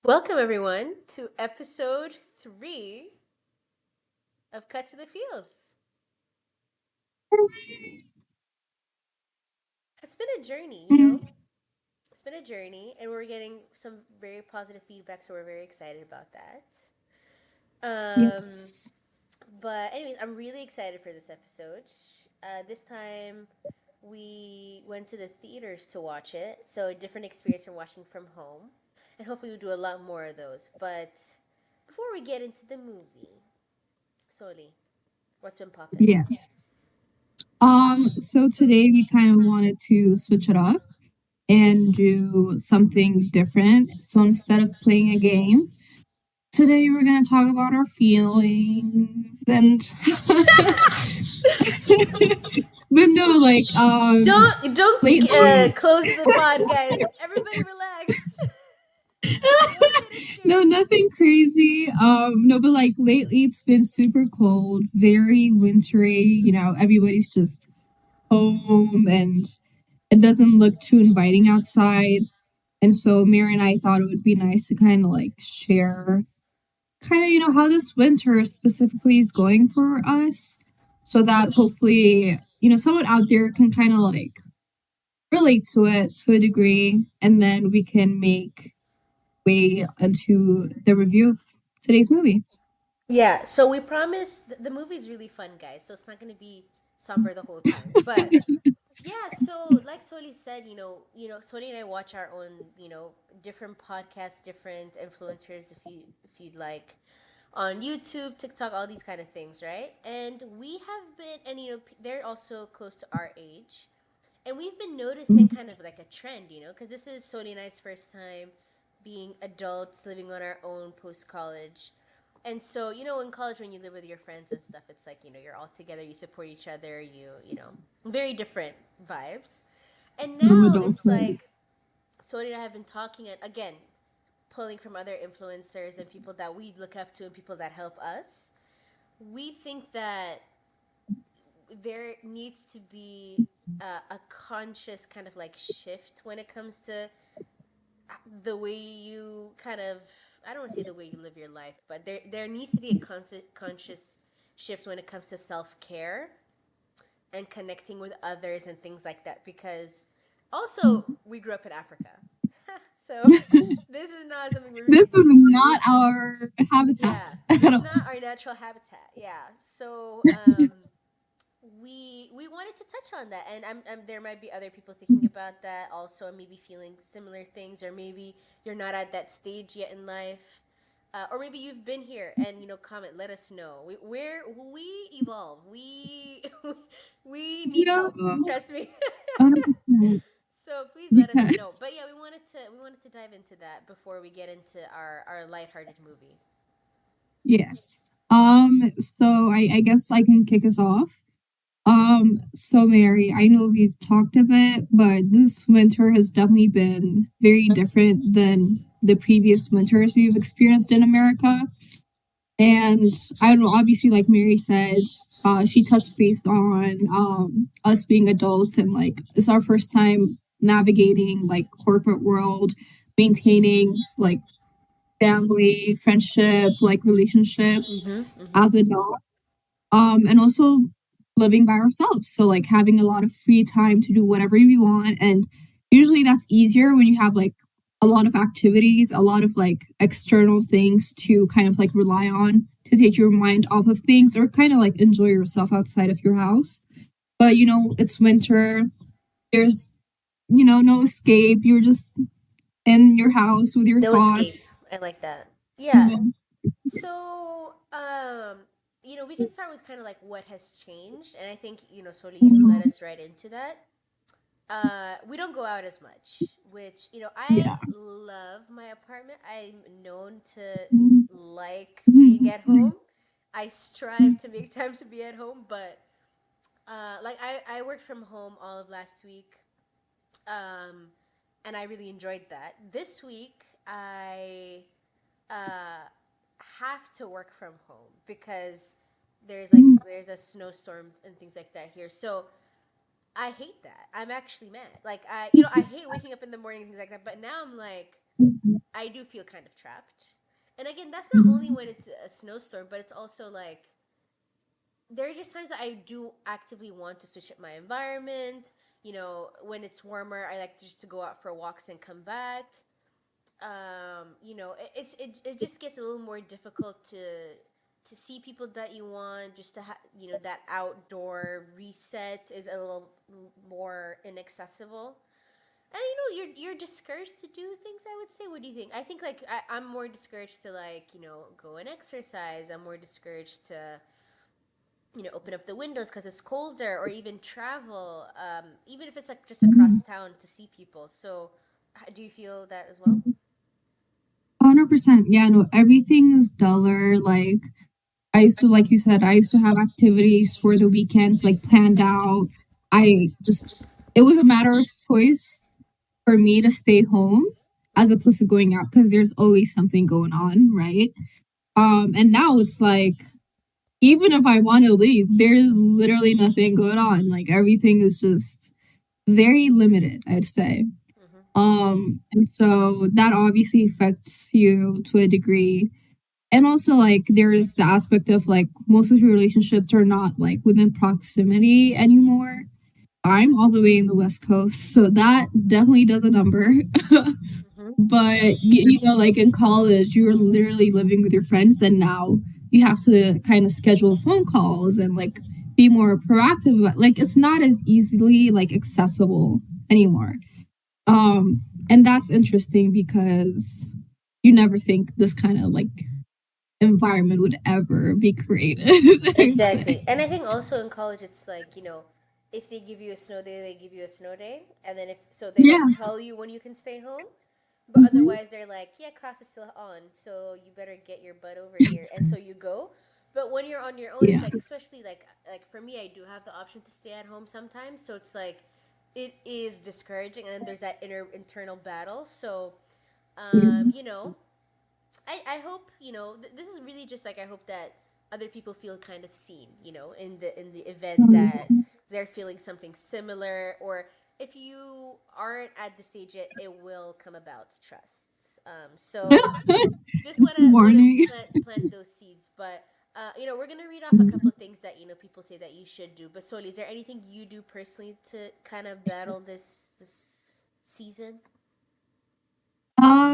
Welcome, everyone, to episode 3 of Cut to the Fields. It's been a journey. It's been a journey, and we're getting some very positive feedback, so we're very excited about that. Um, Yes. but, anyways, I'm really excited for this episode. This time, we went to the theaters to watch it, so a different experience from watching from home. And hopefully, we'll do a lot more of those. But before we get into the movie, Soli, what's been popping? Yes. So today we kind of wanted to switch it up and do something different. So instead of playing a game, today we're gonna talk about our feelings and but no, Don't lately close the pod, guys. Everybody relax. Don't get us no, scared. nothing crazy. No, but like lately it's been super cold, very wintry, everybody's just home and it doesn't look too inviting outside. And so Mary and I thought it would be nice to kind of like share kind of, how this winter specifically is going for us so that hopefully, someone out there can kind of like relate to it to a degree. And then we can make way into the review of today's movie. Yeah, so we promised the movie's really fun, guys. So it's not going to be somber the whole time. But yeah, so like Soli said, Soli and I watch our own, different podcasts, different influencers if you'd like on YouTube, TikTok, all these kind of things, right? And we have been and they're also close to our age. And we've been noticing kind of like a trend, because this is Soli and I's first time being adults living on our own post college. And so, in college when you live with your friends and stuff, it's like, you're all together, you support each other, very different vibes. And Of now it's adulthood. like Soli and I have been talking and again, pulling from other influencers and people that we look up to and people that help us. We think that there needs to be a conscious kind of like shift when it comes to the way you kind of, I don't want to say the way you live your life, but there needs to be a conscious shift when it comes to self-care and connecting with others and things like that, because also we grew up in Africa. So this is not something we're This really is used to. not our habitat Yeah, at it's all. not our natural habitat. Yeah. So we wanted to touch on that, and there might be other people thinking about that also, and maybe feeling similar things, or maybe you're not at that stage yet in life, or maybe you've been here and comment, let us know. We evolve. We we need Yeah, help. Trust me. 100%. So please let us Because know. But yeah, we wanted to dive into that before we get into our lighthearted movie. yes. So I guess I can kick us off. So Mary, I know we've talked a bit, but this winter has definitely been very different than the previous winters we've experienced in America. And I don't know, obviously, like Mary said, she touched base on us being adults and like it's our first time navigating like corporate world, maintaining like family, friendship, like relationships Mm-hmm. as adults. And also living by ourselves. So like having a lot of free time to do whatever we want. And usually that's easier when you have like a lot of activities, a lot of like external things to kind of like rely on to take your mind off of things or kind of like enjoy yourself outside of your house. But it's winter. There's, no escape. You're just in your house with your No escape. thoughts. I like that. You Yeah. know. So, we can start with kind of like what has changed, and I think Soli, you led us right into that. We don't go out as much, which I Yeah. love my apartment. I'm known to Mhm. like being at home. I strive to make time to be at home, but like I worked from home all of last week, um, and I really enjoyed that. This week, I uh, have to work from home because there's a snowstorm and things like that here. So I hate that. I'm actually mad. Like I hate waking up in the morning and things like that. But now I'm like, I do feel kind of trapped. And again, that's not only when it's a snowstorm, but it's also like there are just times that I do actively want to switch up my environment. You know, when it's warmer, I like just to go out for walks and come back. You know, it just gets a little more difficult to see people that you want. Just to have, you know, that outdoor reset is a little more inaccessible. And you know, you're discouraged to do things. I would say. What do you think? I think like I'm more discouraged to like go and exercise. I'm more discouraged to open up the windows because it's colder, or even travel, even if it's like just across town to see people. So, do you feel that as well? 100%. Yeah, no, everything is duller. Like, I used to, like you said, I used to have activities for the weekends, like planned out. I just, it was a matter of choice for me to stay home as opposed to going out because there's always something going on, right? And now it's like, even if I want to leave, there's literally nothing going on. Like, everything is just very limited, I'd say. Mm-hmm. And so that obviously affects you to a degree. And also, like, there's the aspect of like most of your relationships are not like within proximity anymore. I'm all the way in the West Coast, so that definitely does a number. Mm-hmm. But you know, like in college, you were literally living with your friends, and now you have to kind of schedule phone calls and like be more proactive. But like, it's not as easily like accessible anymore. And that's interesting because you never think this kind of like environment would ever be created. I'd say. Exactly. And I think also in college, it's like, if they give you a snow day, they give you a snow day. And then if so, they like Yeah. tell you when you can stay home. But Mhm. otherwise, they're like, yeah, class is still on. So you better get your butt over here. And so you go. But when you're on your own, it's Yeah. like, especially like for me, I do have the option to stay at home sometimes. So it's like, it is discouraging. And then there's that internal battle. So, Yeah. you know, I hope this is really just like I hope that other people feel kind of seen, in the event that they're feeling something similar, or if you aren't at the stage yet, it will come about. Trust. So just wanna Warning. plant those seeds, but we're gonna read off a couple of things that people say that you should do. But Soli, is there anything you do personally to kind of battle this season?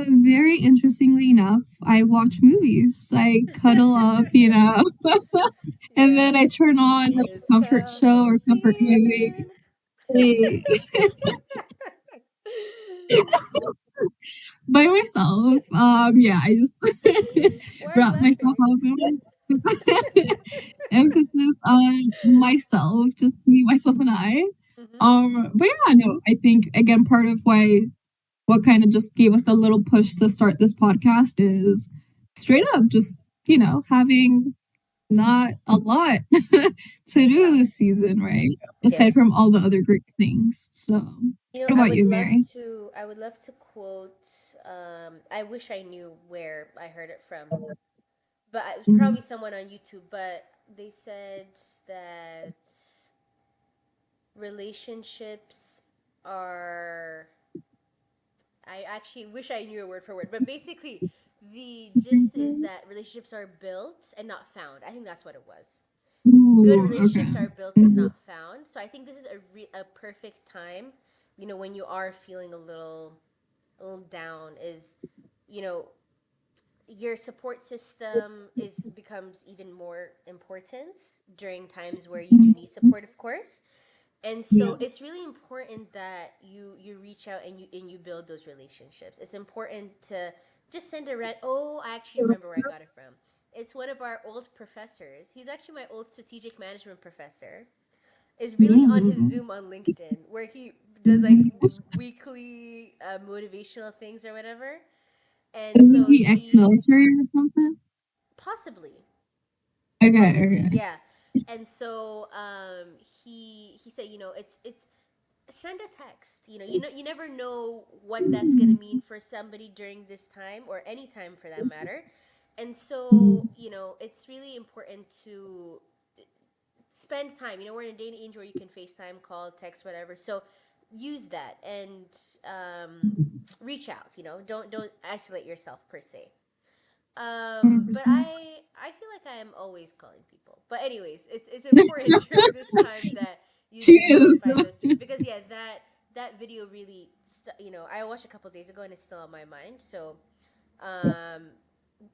Very interestingly enough, I watch movies. I cuddle up, and Yeah, then I turn on like it's a comfort show cuddle or comfort movie. season. Hey, by myself. Yeah, I just Why are you wrap myself laughing? up in emphasis on myself, just me, myself, and I. Mm-hmm. But yeah, no, I think again part of why what kind of just gave us a little push to start this podcast is straight up just having not a lot to do this season, right? Aside Yes. from all the other great things. So, what I about would you, love Mary? to. I would love to quote. I wish I knew where I heard it from, but it was Mhm. probably someone on YouTube. But they said that relationships are. I actually wish I knew a word for word, but basically, the gist is that relationships are built and not found. I think that's what it was. Good Ooh, okay. relationships are built and Mhm. not found. So I think this is a perfect time, when you are feeling a little down, is you know your support system is becomes even more important during times where you do Mhm. need support, of course. And Yeah. so it's really important that you reach out and you build those relationships. It's important to just send a red. Oh, I actually remember where I got it from. It's one of our old professors. He's actually my old strategic management professor. Is really on his Ooh. Zoom on LinkedIn where he does like weekly motivational things or whatever. And Isn't so he he ex-military or something? possibly Okay, possibly, okay. yeah. And so he said, it's send a text. You never know what that's gonna mean for somebody during this time or any time for that matter. And so it's really important to spend time. We're in a day and age where you can FaceTime, call, text, whatever. So use that and reach out. You know, don't isolate yourself per se. But 100%. I feel like I am always calling people. But anyways, it's important during this time that you She is. solidify those things because yeah, that video really, you know, I watched a couple days ago and it's still on my mind. So, um,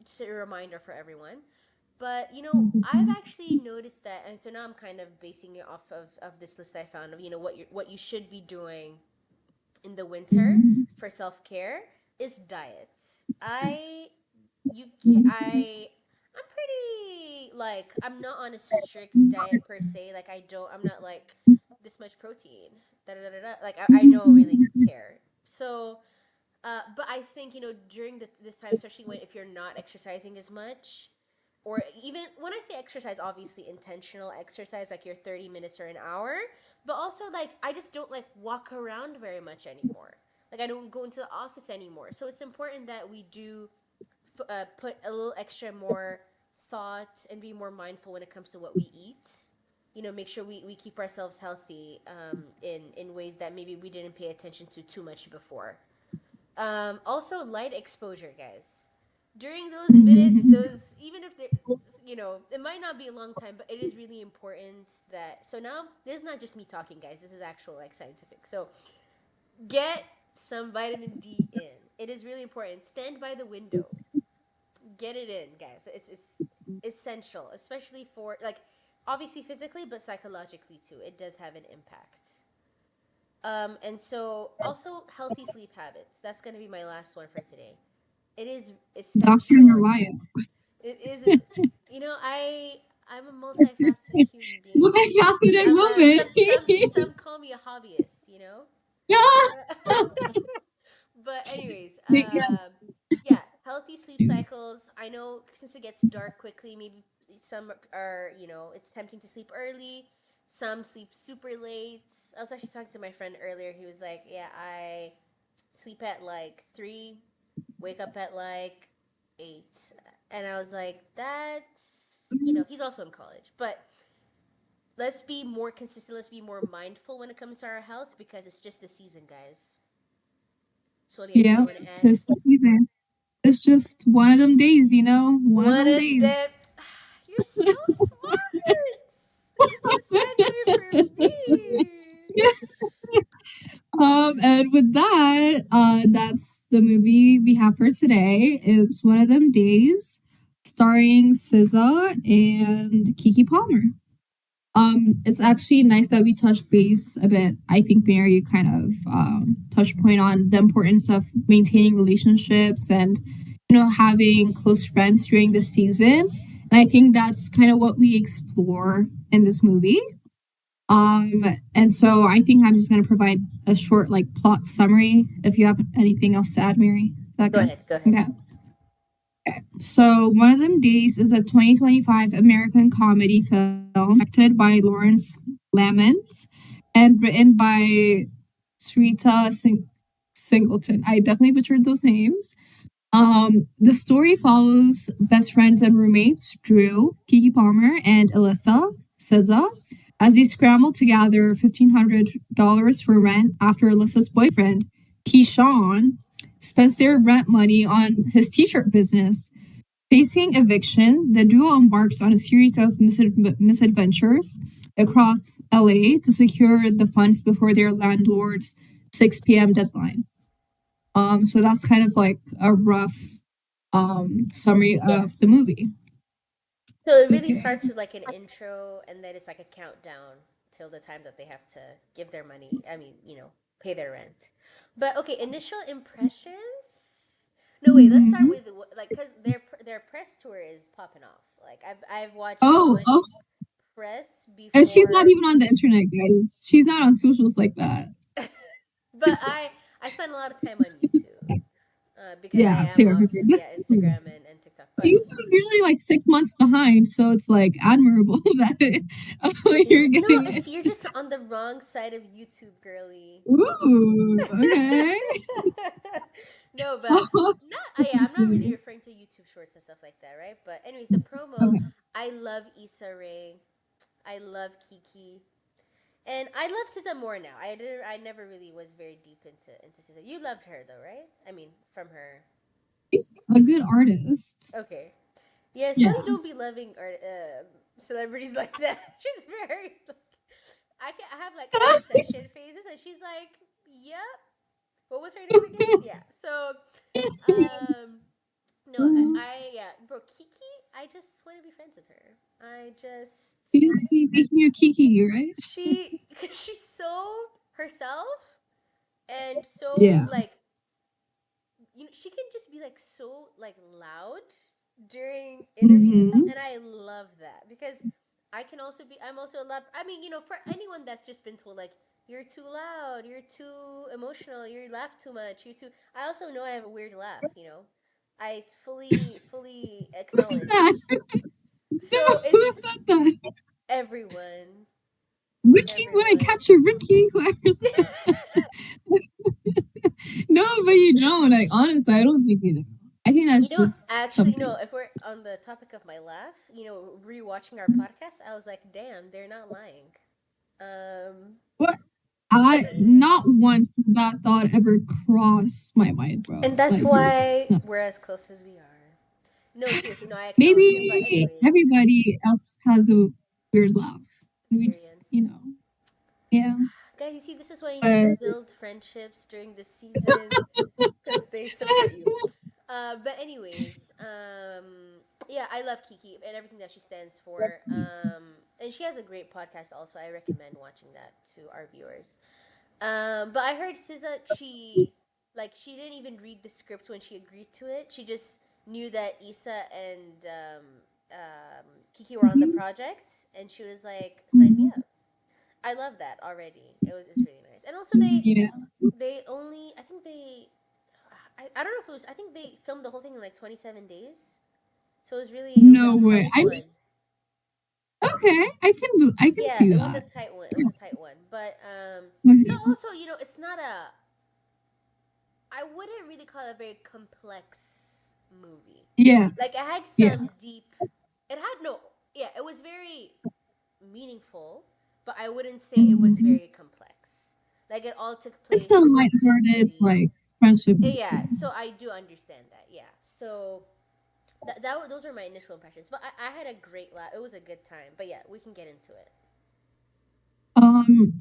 it's a reminder for everyone. But you know, I've 100%. actually noticed that, and so now I'm kind of basing it off of this list I found of, you know, what you should be doing in the winter Mhm. for self care is diets. I you can Mhm. I'm pretty like I'm not on a strict diet per se. Like I'm not like this much protein. Da, da, da, da, da. Like I don't really care. So but I think you know during this time, especially when if you're not exercising as much, or even when I say exercise, obviously intentional exercise, like your 30 minutes or an hour, but also like I just don't like walk around very much anymore. Like I don't go into the office anymore. So it's important that we do put a little extra more thought and be more mindful when it comes to what we eat. You know, make sure we keep ourselves healthy in ways that maybe we didn't pay attention to too much before. Also, light exposure, guys. During those minutes, Mhm. those even if they, you know, it might not be a long time, but it is really important that. So now this is not just me talking, guys. This is actual like scientific. So get some vitamin D in. It is really important. Stand by the window. Get it in, guys. It's essential, especially for like obviously physically, but psychologically too. It does have an impact. And so also healthy sleep habits. That's gonna be my last one for today. It is Dr. essential. Mariah. It is. You know, I'm a multifaceted human being. Multifaceted I'm a woman. some call me a hobbyist. You know. Yeah. But anyways, Yeah. yeah, healthy sleep cycles. I know since it gets dark quickly, maybe some are, you know, it's tempting to sleep early. Some sleep super late. I was actually talking to my friend earlier. He was like, "Yeah, I sleep at like 3, wake up at like 8." And I was like, "That's, you know, he's also in college, but let's be more consistent. Let's be more mindful when it comes to our health because it's just the season, guys." Soli, anything Yeah. you want to add? Tis the season. It's just one of them days, you know? One of One them of days. them. You're so smart. This is the segue for me. And with that, that's the movie we have for today. It's One of Them Days, starring SZA and Kiki Palmer. It's actually nice that we touched base a bit. I think Mary, you kind of touched point on the importance of maintaining relationships and having close friends during the season. And I think that's kind of what we explore in this movie. And so I think I'm just going to provide a short like plot summary. If you have anything else to add, Mary, is that Go good? ahead. Go ahead. Okay. So One of Them Days is a 2025 American comedy film directed by Lawrence Lamont and written by Srita Singleton. I definitely butchered those names. The story follows best friends and roommates Drew, Kiki Palmer, and Alyssa SZA as they scramble to gather $1,500 for rent after Alyssa's boyfriend, Keyshawn, spends their rent money on his t-shirt business. Facing eviction, the duo embarks on a series of misadventures across LA to secure the funds before their landlord's 6 p.m. deadline. So that's kind of like a rough summary Yeah. of the movie. So it really Okay. starts with like an intro, and then it's like a countdown till the time that they have to give their money. I mean, you know, pay their rent. But okay, initial impressions. No, wait. Let's start Mhm. with like because their press tour is popping off. Like I've watched so Oh, much press and she's not before. even on the internet, guys. She's not on socials like that. But I spend a lot of time on YouTube because I Yeah, am fair, off fair, fair. This Instagram and TikTok. But YouTube is usually like 6 months behind, so it's like admirable that you're no, getting it. it's you're just on the wrong side of YouTube, girly. Ooh, okay. No, but not. Yeah, I'm not really referring to YouTube Shorts and stuff like that, right? But anyways, the promo. Okay. I love Issa Rae. I love Kiki. And I love SZA more now. I never really was very deep into SZA. You loved her though, right? I mean, from her. She's a good artist. Okay. Yeah, Soli Yeah. don't be loving celebrities like that. She's very like, I have like obsession phases, and she's like, "Yep." What was her name again? Yeah. So, um, no, yeah, bro, Kiki. I just want to be friends with her. I just She's making you Kiki, right? cause she's so herself and so Yeah. like she can just be like so like loud during interviews and stuff, Mm-hmm. and I love that because I'm also a lot. I mean, for anyone that's just been told like you're too loud, you're too emotional, you laugh too much, you too. I also know I have a weird laugh. I fully Who said acknowledge. that? So No, who it's said that? everyone, Ricky, when I everyone. catch a Ricky, whoever said that. No, but you don't. Like, honestly, I don't think you do. I think that's just Actually, no, something. if we're on the topic of my laugh, rewatching our podcast, I was like, damn, they're not lying. Um, What? I not once did that thought ever crossed my mind, and bro. that's Like, no, it's why not. we're as close as we are. No, seriously, no, I acknowledge it. But Maybe anyways, everybody else has a weird laugh. We just, experience. yeah. Guys, you see, this is why you need to But build friendships during this season because they support you. But anyways, yeah, I love Kiki and everything that she stands for. And she has a great podcast. Also, I recommend watching that to our viewers. But I heard SZA, she didn't even read the script when she agreed to it. She just knew that Issa and Kiki were on the project, and she was like, "Sign me up." I love that already. It's really nice, and also yeah, they only I think they I don't know if it was I think they filmed the whole thing in like 27 days, so it was a no way. tight I mean, one. okay, I can Yeah, see it was a that. tight one. It was a tight one, but Okay. also it's not a I wouldn't really call it a very complex movie. Yeah, Like it had yeah. some deep. It had no. Yeah, it was very meaningful, but I wouldn't say it was Mhm. very complex. Like it all took It's place a in this big lighthearted city. like friendship Yeah, movie. so I do understand that. Yeah, so those are my initial impressions. But I had a great laugh. It was a good time. But yeah, we can get into it.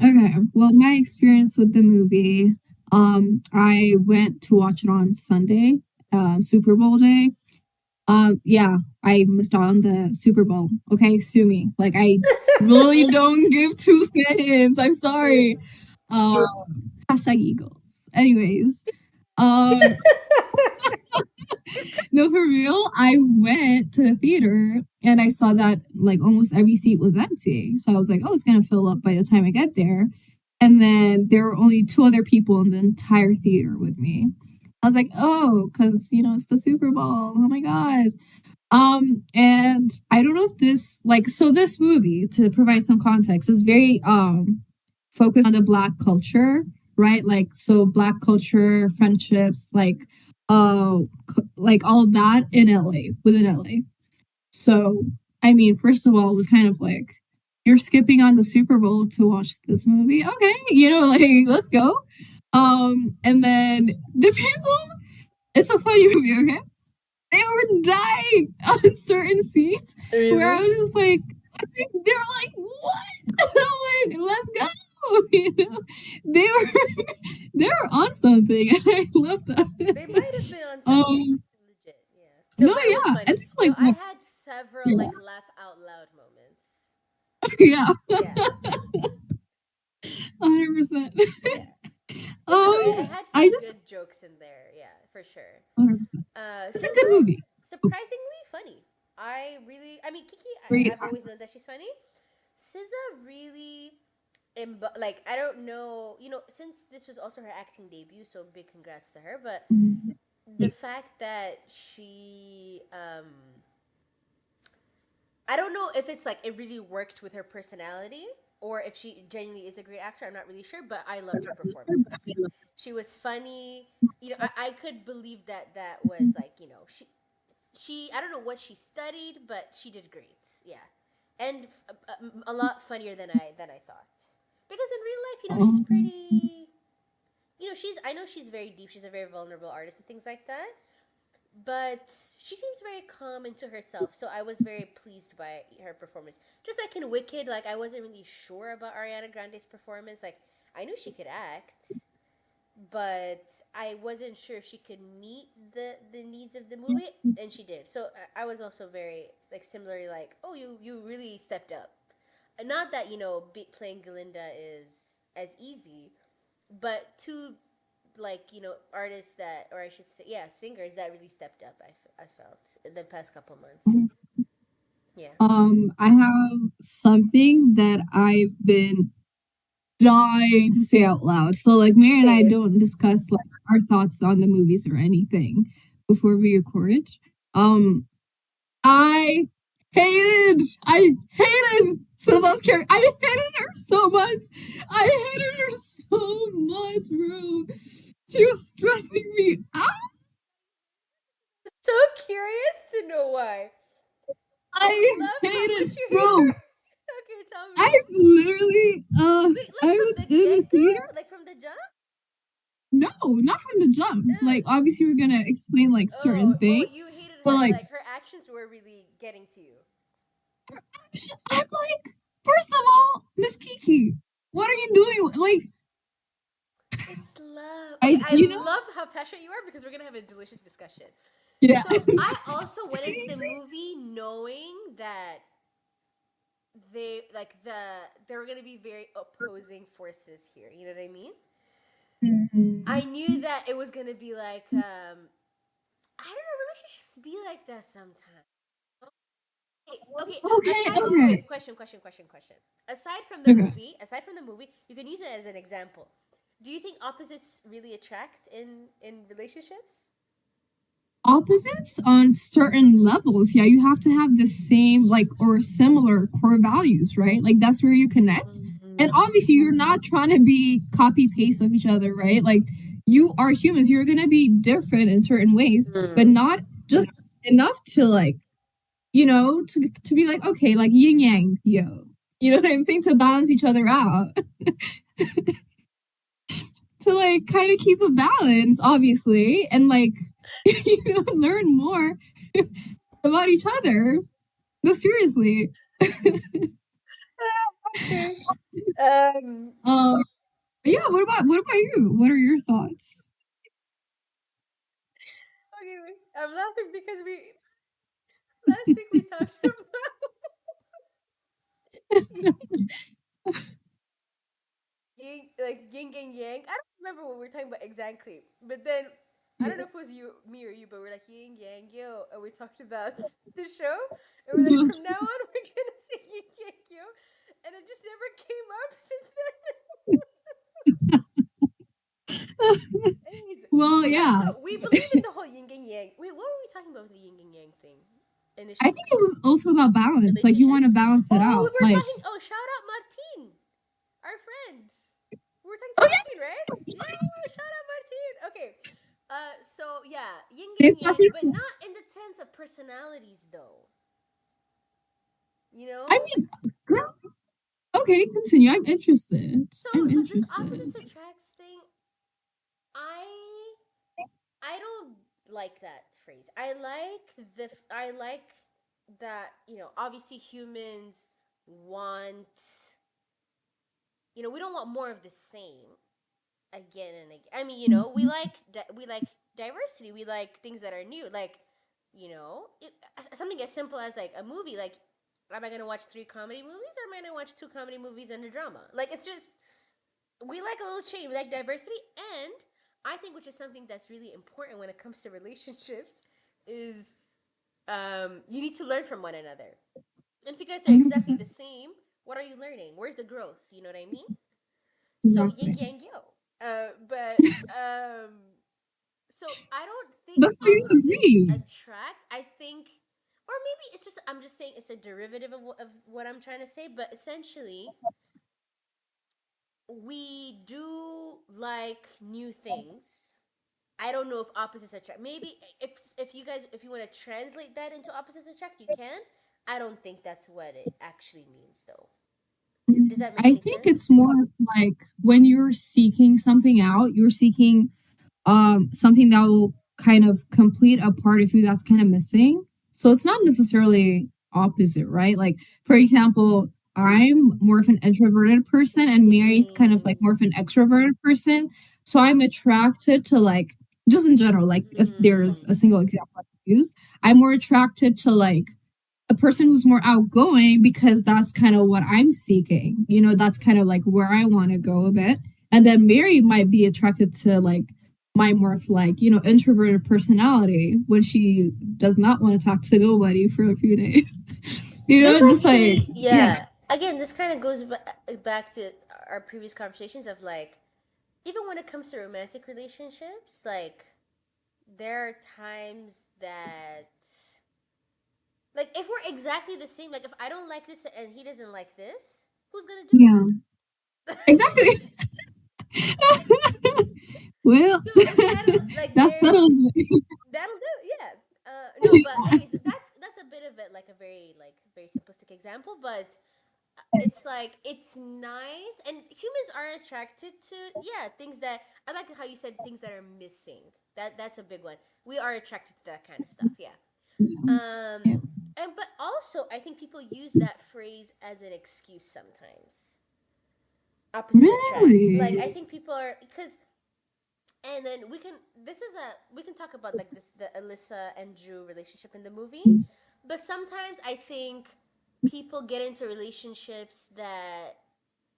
Okay. Well, my experience with the movie, I went to watch it on Sunday, Super Bowl day. Yeah, I missed out on the Super Bowl. Okay, sue me. Like, I really don't give two cents. I'm sorry. Um, hashtag Eagles. Anyways, um, no, for real, I went to the theater and I saw that like almost every seat was empty. So I was like, oh, it's gonna fill up by the time I get there. And then there were only two other people in the entire theater with me. I was like, oh, because it's the Super Bowl. Oh my God. And I don't know if this so this movie, to provide some context, is very focused on the black culture, right? Like so black culture, friendships, uh like all of that in LA, within LA. So I mean, first of all, it was kind of like you're skipping on the Super Bowl to watch this movie. Okay, like let's go. And then the people, it's a funny movie, okay? They were dying on certain seats where I Really? was just like, they were like, what? And I'm like, let's go. You know, they were they were on something, and I love that. They might have been on something legit. Yeah. No, No, but it was yeah, and funny. they're No, like, I had several yeah, like laugh out loud moments. yeah, Yeah. 100%. Yeah. Yeah, but no, it had I some just good jokes in there. Yeah, for sure. 100%. It's a good SZA, movie. surprisingly funny. I mean, Kiki, Great. I've always known that she's funny. SZA really, like, I don't know, since this was also her acting debut, so big congrats to her. But the fact that I don't know if it's like it really worked with her personality or if she genuinely is a great actor. I'm not really sure, but I loved her performance. She was funny. I could believe that was like, she I don't know what she studied, but she did great. Yeah. And a lot funnier than I thought. Because in real life, she's Um, pretty. I know she's very deep. She's a very vulnerable artist and things like that. But she seems very calm into herself, so I was very pleased by her performance. Just like in Wicked, like I wasn't really sure about Ariana Grande's performance. Like I knew she could act, but I wasn't sure if she could meet the needs of the movie, and she did. So I was also very like similarly like, oh, you really stepped up. Not that playing Galinda is as easy, but two like artists that, or I should say, yeah, singers that really stepped up. I felt in the past couple months. Yeah. I have something that I've been dying to say out loud. So like Mary and I Okay. don't discuss like our thoughts on the movies or anything before we record. Um I I hated Sylvia's character. I hated her so much. I hated her so much, bro. She was stressing me out. So curious to know why. I I love how hated, much you hate bro. her. Okay, tell I me. literally Wait, I like from was the in the get go, theater. like from the jump. No, not from the jump. Ugh. Like obviously we're gonna explain like certain Oh, things, you hated but her. like Like her actions were really getting to you. I'm like, first of all, Miss Kiki, what are you doing? Like It's love. Okay, I I you know love how passionate you are because we're gonna have a delicious discussion. yeah. So I also went into the movie knowing that there were gonna be very opposing forces here. You know what I mean? I Mhm. knew that it was gonna be like I don't know, relationships be like that sometimes. Okay. Okay, Aside, wait. okay, Question. okay. Aside from the movie, you can use it as an example. Do you think opposites really attract in relationships? Opposites on certain levels. Yeah, you have to have the same like or similar core values, right? Like that's where you connect. And Mm-hmm. obviously you're not trying to be copy paste of each other, right? Like you are humans. You're gonna be different in certain ways, but Mm. not just enough to like, to be like, okay, like yin yang, yo. You know what I'm saying? To balance each other out. To like kind of keep a balance, obviously, and like learn more about each other. No, seriously. Okay. Um. Um, but yeah, what about you? What are your thoughts? Okay. Wait. I'm laughing because we last week we talked about yin and yang. I don't remember what we were talking about exactly, but then I don't know if it was me or you, but we're like yin yang yo, and we talked about the show, and we're like from now on we're gonna say yin yang yo, and it just never came up since then. Anyways, Well, yeah. yeah. So we believe in the whole yin and yang. Wait, what were we talking about with the yin and yang thing I think initially? it was also about balance. Like you want to Relationships? balance it Oh, we out. were Like, talking. Oh, shout out Martin, our friend. We were talking to oh Martin, right? Yeah, shout out Martin. Okay. So yeah, yin yeah, and yang, but not in the sense of personalities, though. You I know. mean, girl, okay, continue. I'm interested. So I'm with this interested. opposites attracts thing, I I don't like that phrase. I like that obviously humans want we don't want more of the same again and again. I mean, we like diversity. We like things that are new. Like, something as simple as like a movie. Like, am I gonna watch three comedy movies or am I gonna watch two comedy movies and a drama? Like, it's just we like a little change. We like diversity, and I think which is something that's really important when it comes to relationships is you need to learn from one another. And if you guys are exactly 100%. the same, what are you learning? Where's the growth? You know what I mean? So yin Exactly. yang yo. But so I don't think But so you opposites agree. attract. I think, or maybe it's just I'm just saying it's a derivative of what I'm trying to say. But essentially, we do like new things. I don't know if opposites attract. Maybe if you want to translate that into opposites attract, you can. I don't think that's what it actually means, though. Does that make I any think it's sense? more of like when you're seeking something out, you're seeking something that will kind of complete a part of you that's kind of missing. So it's not necessarily opposite, right? Like for example, I'm more of an introverted person and Mary's kind of like Same. more of an extroverted person. So I'm attracted to like just in general, like if there's Mm, a single example I could use, I'm more attracted to like a person who's more outgoing because that's kind of what I'm seeking. You know, that's kind of like where I want to go a bit. And then Mary might be attracted to like my more of like, you know, introverted personality when she does not want to talk to nobody for a few days. You this know, just like, actually, yeah. yeah. Again, this kind of goes back to our previous conversations of like, even when it comes to romantic relationships, like, there are times that, like, if we're exactly the same, like, if I don't like this and he doesn't like this, who's gonna do Yeah, exactly. it? Well, So that'll like that's there's settled. that'll do it, yeah. No, but anyways, that's a bit of it, like a very like very simplistic example, but it's like it's nice, and humans are attracted to, yeah, things that I like how you said things that are missing. That's a big one. We are attracted to that kind of stuff, yeah. Yeah. And but also I think people use that phrase as an excuse sometimes. Opposites attract. Like I Really? think people are because, and then we can talk about like this, the Alyssa and Drew relationship in the movie, but sometimes I think people get into relationships that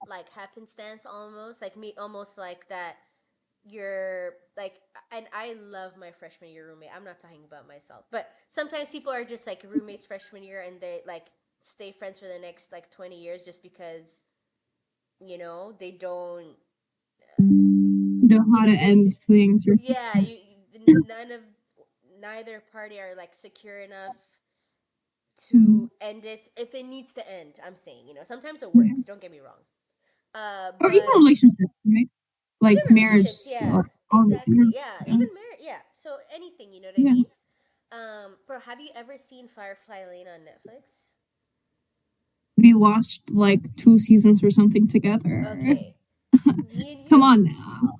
like happenstance, almost like me, almost like that you're like, and I love my freshman year roommate. I'm not talking about myself, but sometimes people are just like roommates freshman year and they like stay friends for the next like 20 years just because, they don't, Know how to they, end things. yeah, none of, neither party are like secure enough to end it if it needs to end. I'm saying, sometimes it Yeah. works, don't get me wrong. Or even But relationships, right? even Like marriage relationships, yeah, or all the exactly, yeah, yeah. even marriage, yeah, so anything, you know what I Yeah. mean. Bro, have you ever seen Firefly Lane on Netflix? We watched like 2 seasons or something together. Okay, me and Come you on now.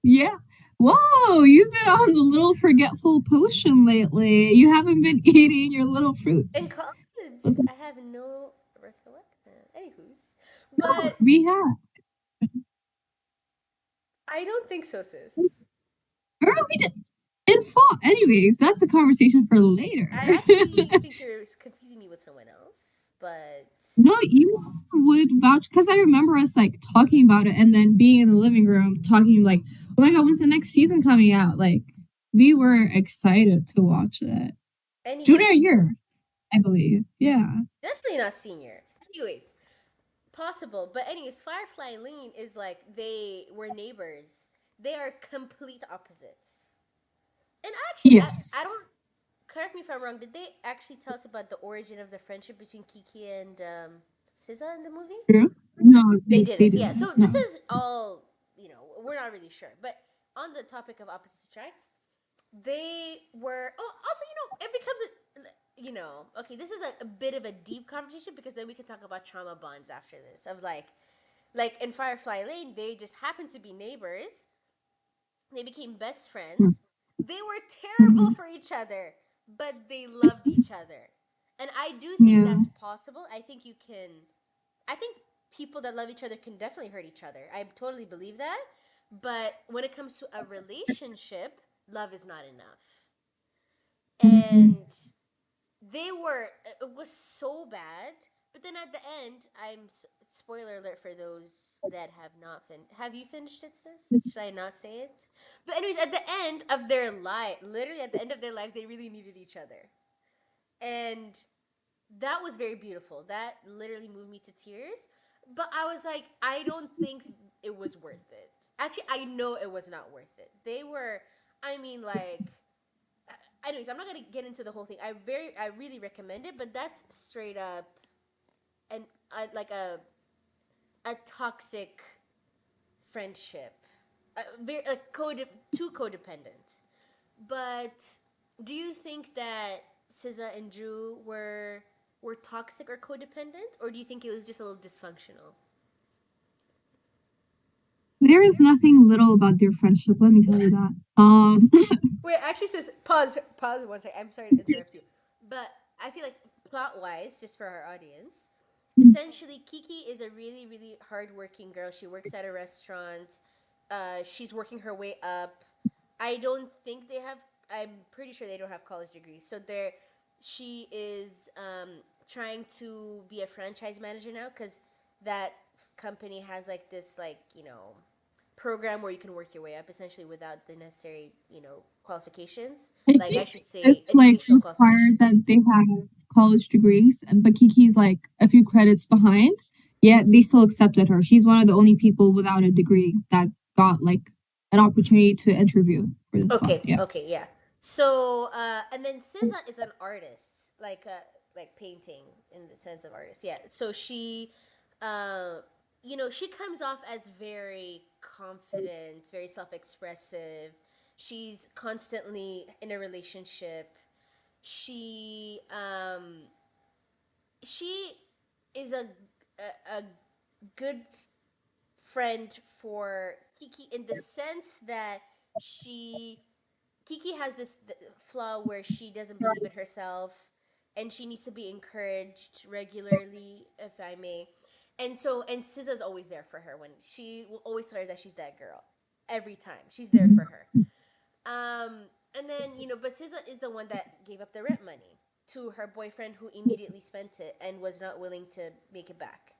Yeah. Whoa, you've been on the little forgetful potion lately. You haven't been eating your little in fruits. college, What's up? I have no recollection. Anywho's, No, but we have. I don't think so, sis. Girl, we did. In fall. Anyways, that's a conversation for later. I actually think you're confusing me with someone else, but No, you would vouch because I remember us like talking about it and then being in the living room talking like, oh my god, when's the next season coming out? Like we were excited to watch it. Junior anywho's, year, I believe. Yeah. definitely not senior. Anyways, possible, but anyways, Firefly and Lean is like they were neighbors. They are complete opposites. And actually, I Yes. don't, correct me if I'm wrong. Did they actually tell us about the origin of the friendship between Kiki and SZA in the movie? True. No, They they didn't. Yeah. didn't. So this No. is all, we're not really sure. But on the topic of opposites attract, they were. Oh, also, it becomes okay. This is a bit of a deep conversation because then we can talk about trauma bonds after this. Of like in Firefly Lane, they just happened to be neighbors. They became best friends. They were terrible Mhm. for each other, but they loved each other. And I do think Yeah. that's possible. I think you can, I think people that love each other can definitely hurt each other. I totally believe that. But when it comes to a relationship, love is not enough. Mhm. And it was so bad. But then at the end, spoiler alert for those that have not have you finished it, sis? Should I not say it? But anyways, at the end of their life, literally at the end of their lives, they really needed each other. And that was very beautiful. That literally moved me to tears. But I was like, I don't think it was worth it. Actually, I know it was not worth it. They were, I mean, like, anyways, I'm not gonna get into the whole thing. I really recommend it, but that's straight up and like a toxic friendship, very too codependent. But do you think that SZA and Drew were toxic or codependent, or do you think it was just a little dysfunctional? There is nothing little about their friendship, let me tell you that. Wait, actually says pause one second. I'm sorry to interrupt you, but I feel like plot wise, just for our audience, essentially Kiki is a really really hardworking girl. She works at a restaurant. She's working her way up. I don't think they have. I'm pretty sure they don't have college degrees. So they're. She is trying to be a franchise manager now because that company has like this program where you can work your way up essentially without the necessary qualifications. I Like I think should it's say like educational required qualifications. that they have college degrees, but Kiki's like a few credits behind. Yet they still accepted her. She's one of the only people without a degree that got like an opportunity to interview for the spot. Okay, Yeah. okay, yeah. So and then SZA is an artist, like painting in the sense of artist. Yeah. So she uh she comes off as very confident, very self-expressive. She's constantly in a relationship. She is a good friend for Kiki in the sense that she Kiki has this flaw where she doesn't believe in herself and she needs to be encouraged regularly, if I may. And SZA's always there for her when she will always tell her that she's that girl. Every time. She's there for her. And then, but SZA is the one that gave up the rent money to her boyfriend who immediately spent it and was not willing to make it back.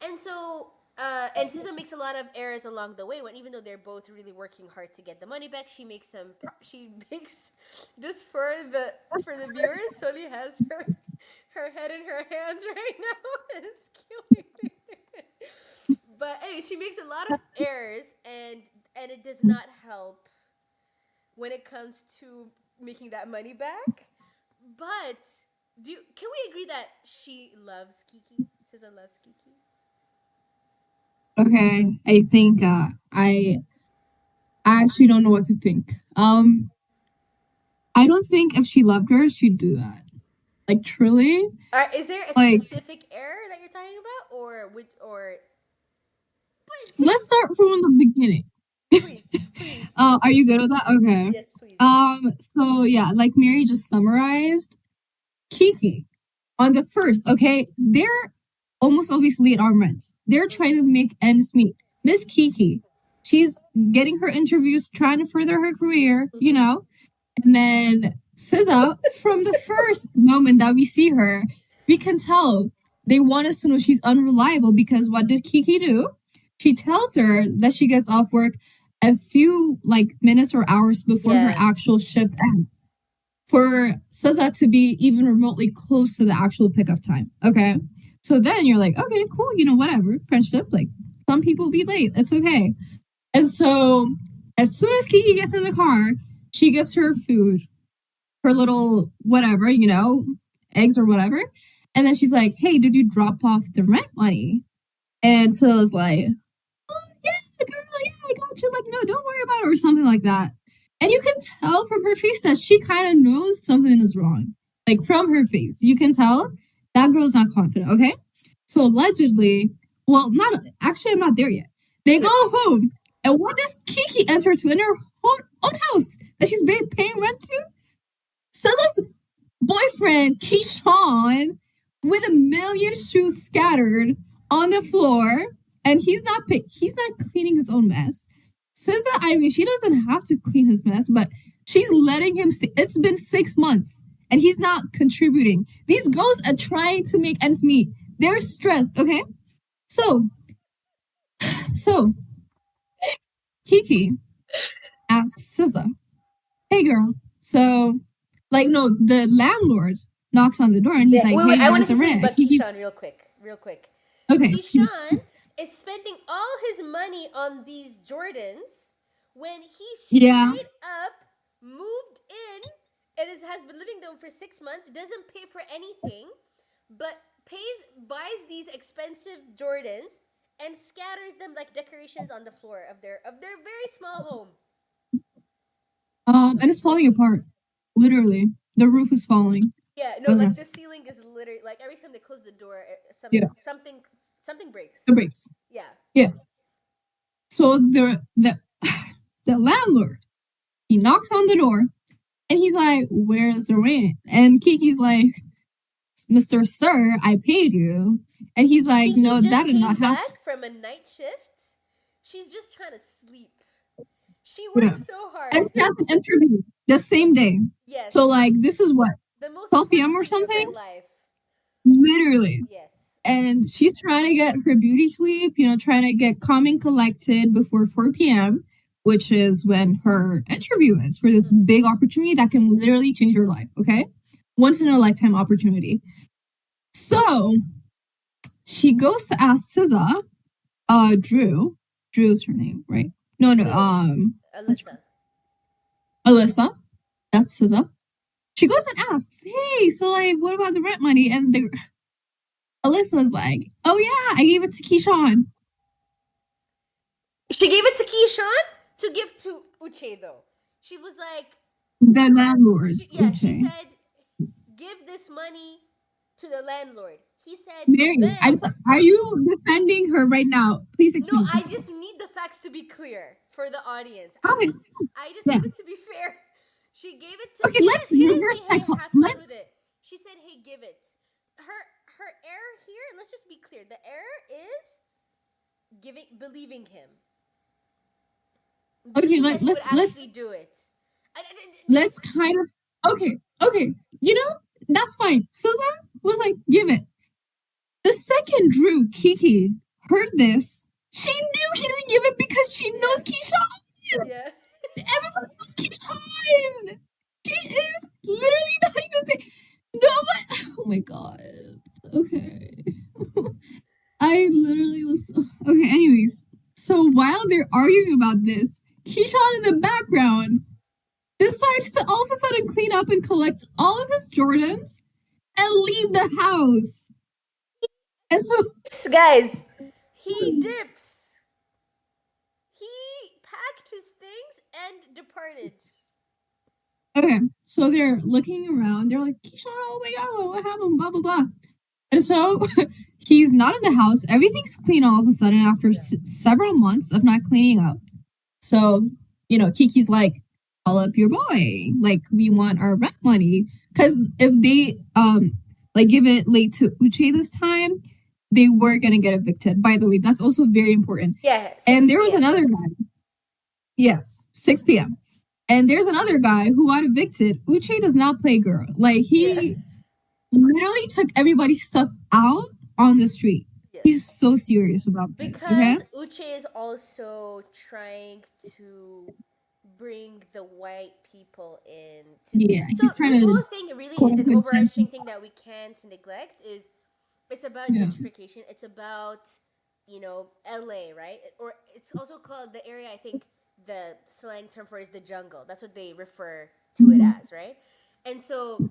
And SZA makes a lot of errors along the way. When even though they're both really working hard to get the money back, she makes some. She makes just for the viewers. Soli has her head in her hands right now. And it's killing me. But anyway, she makes a lot of errors, and it does not help when it comes to making that money back. But can we agree that she loves Kiki? SZA loves Kiki. Okay. I think I actually don't know what to think. I don't think if she loved her, she'd do that. Like truly. Is there a Like specific error that you're talking about, or please, let's start from the beginning. please, please, Are you good with that? Okay. yes, please. So yeah, like Mary just summarized, Kiki on the first, okay, they're almost obviously at arm rent. They're trying to Mm-hmm. make ends meet. Miss Kiki, she's getting her interviews, trying to further her career, Mm-hmm. and then SZA, from the first moment that we see her, we can tell they want us to know she's unreliable because what did Kiki do? She tells her that she gets off work a few like minutes or hours before her Yeah. actual shift ends for SZA to be even remotely close to the actual pickup time. Okay. So then you're like, okay, cool, whatever. Friendship, like some people be late. It's okay. And so as soon as Kiki gets in the car, she gives her food, her little whatever, eggs or whatever. And then she's like, hey, did you drop off the rent money? And so I was like, yeah, girl, yeah, I got you. Like, no, don't worry about it, or something like that. And you can tell from her face that she kind of knows something is wrong. Like, from her face, you can tell that girl's not confident, okay? So, allegedly, well, not actually, I'm not there yet. They go home, and what does Kiki enter to in her own house that she's paying rent to? SZA's boyfriend, Keyshawn, with a million shoes scattered on the floor, and he's not cleaning his own mess. SZA, I mean, she doesn't have to clean his mess, but she's letting him stay. It's been 6 months, and he's not contributing. These girls are trying to make ends meet. They're stressed, okay? So, so Kiki asks SZA, "Hey, girl. So, like, no, the landlord knocks on the door, and he's Yeah. like, Wait, wait. "Hey, I want where's to say the something rent?" And about Kiki, Keyshawn real quick. Real quick. okay, Keyshawn is spending all his money on these Jordans when he yeah. straight up moved in and has been living there for 6 months, doesn't pay for anything, but buys these expensive Jordans and scatters them like decorations on the floor of their very small home. And it's falling apart. Literally, the roof is falling. Yeah, no, Okay, like the ceiling is literally like every time they close the door, yeah, something it breaks. breaks. Yeah. Yeah. So the landlord, he knocks on the door and he's like, "Where's the rent?" And Kiki's like, "Mr. Sir, I paid you." And he's like, Kiki "No, that just did not came happen." back from a night shift. She's just trying to sleep. She Yeah. works so And hard. she has an interview the same day. So Yes. like this is what, The most 12 important p.m. or interview of her something? life. Literally. Yes. And she's trying to get her beauty sleep, trying to get calm and collected before 4 p.m., which is when her interview is for this Mm-hmm. big opportunity that can literally change your life, okay? Once in a lifetime opportunity. So she goes to ask SZA, Drew. Drew's her name, right? No, no, No, Alyssa. Alyssa. That's SZA. She goes and asks, "Hey, so like, what about the rent money?" And Alyssa's like, "Oh yeah, I gave it to Keyshawn." She gave it to Keyshawn to give to Uche though. She was like, The landlord, yeah, she Uche. said, give this money to the landlord. He said, Mary, bet. are you defending her right now? Please No, explain I yourself. just need the facts to be clear for the audience. Okay, I just yeah. wanted to be fair. She gave it to Okay, let's she didn't reverse say, hey, psycho. have fun with it. She said, hey, give it. Her error here, let's just be clear. The error is giving believing him. Okay, Believing that he would actually let's do it. This let's kind of okay. That's fine. SZA was like, "Give it." The second Drew Kiki heard this, she knew he didn't give it because she knows yeah. Keyshawn. Yeah. Everyone knows Keyshawn. He is literally not even paying. No one. Oh my god. Okay. I literally was okay. Anyways, so while they're arguing about this, Keyshawn in the background decides to all of a sudden clean up and collect all of his Jordans and leave the house. And so, Guys, he dips. He packed his things and departed. okay, so they're looking around. They're like, Keyshawn, oh my god, what happened? Blah blah blah. And so he's not in the house. Everything's clean all of a sudden after Yeah. several months of not cleaning up. So, Kiki's like, call up your boy. Like, we want our rent money. Because if they like give it late to Uche this time, they were gonna get evicted. By the way, that's also very important. Yeah, And 6 there was p.m. another guy. Yes, 6 p.m. And there's another guy who got evicted. Uche does not play girl. Like Yeah. he literally took everybody's stuff out on the street. He's Yes. so serious about this, okay? Because Uche is also trying to bring the white people in to. Yeah, So he's trying this to whole thing really, quote an unquote overarching gentrify. thing that we can't neglect is it's about Yeah. gentrification. It's about, LA, right? Or it's also called the area, I think the slang term for it is the jungle. That's what they refer to it Mhm. as, right? And so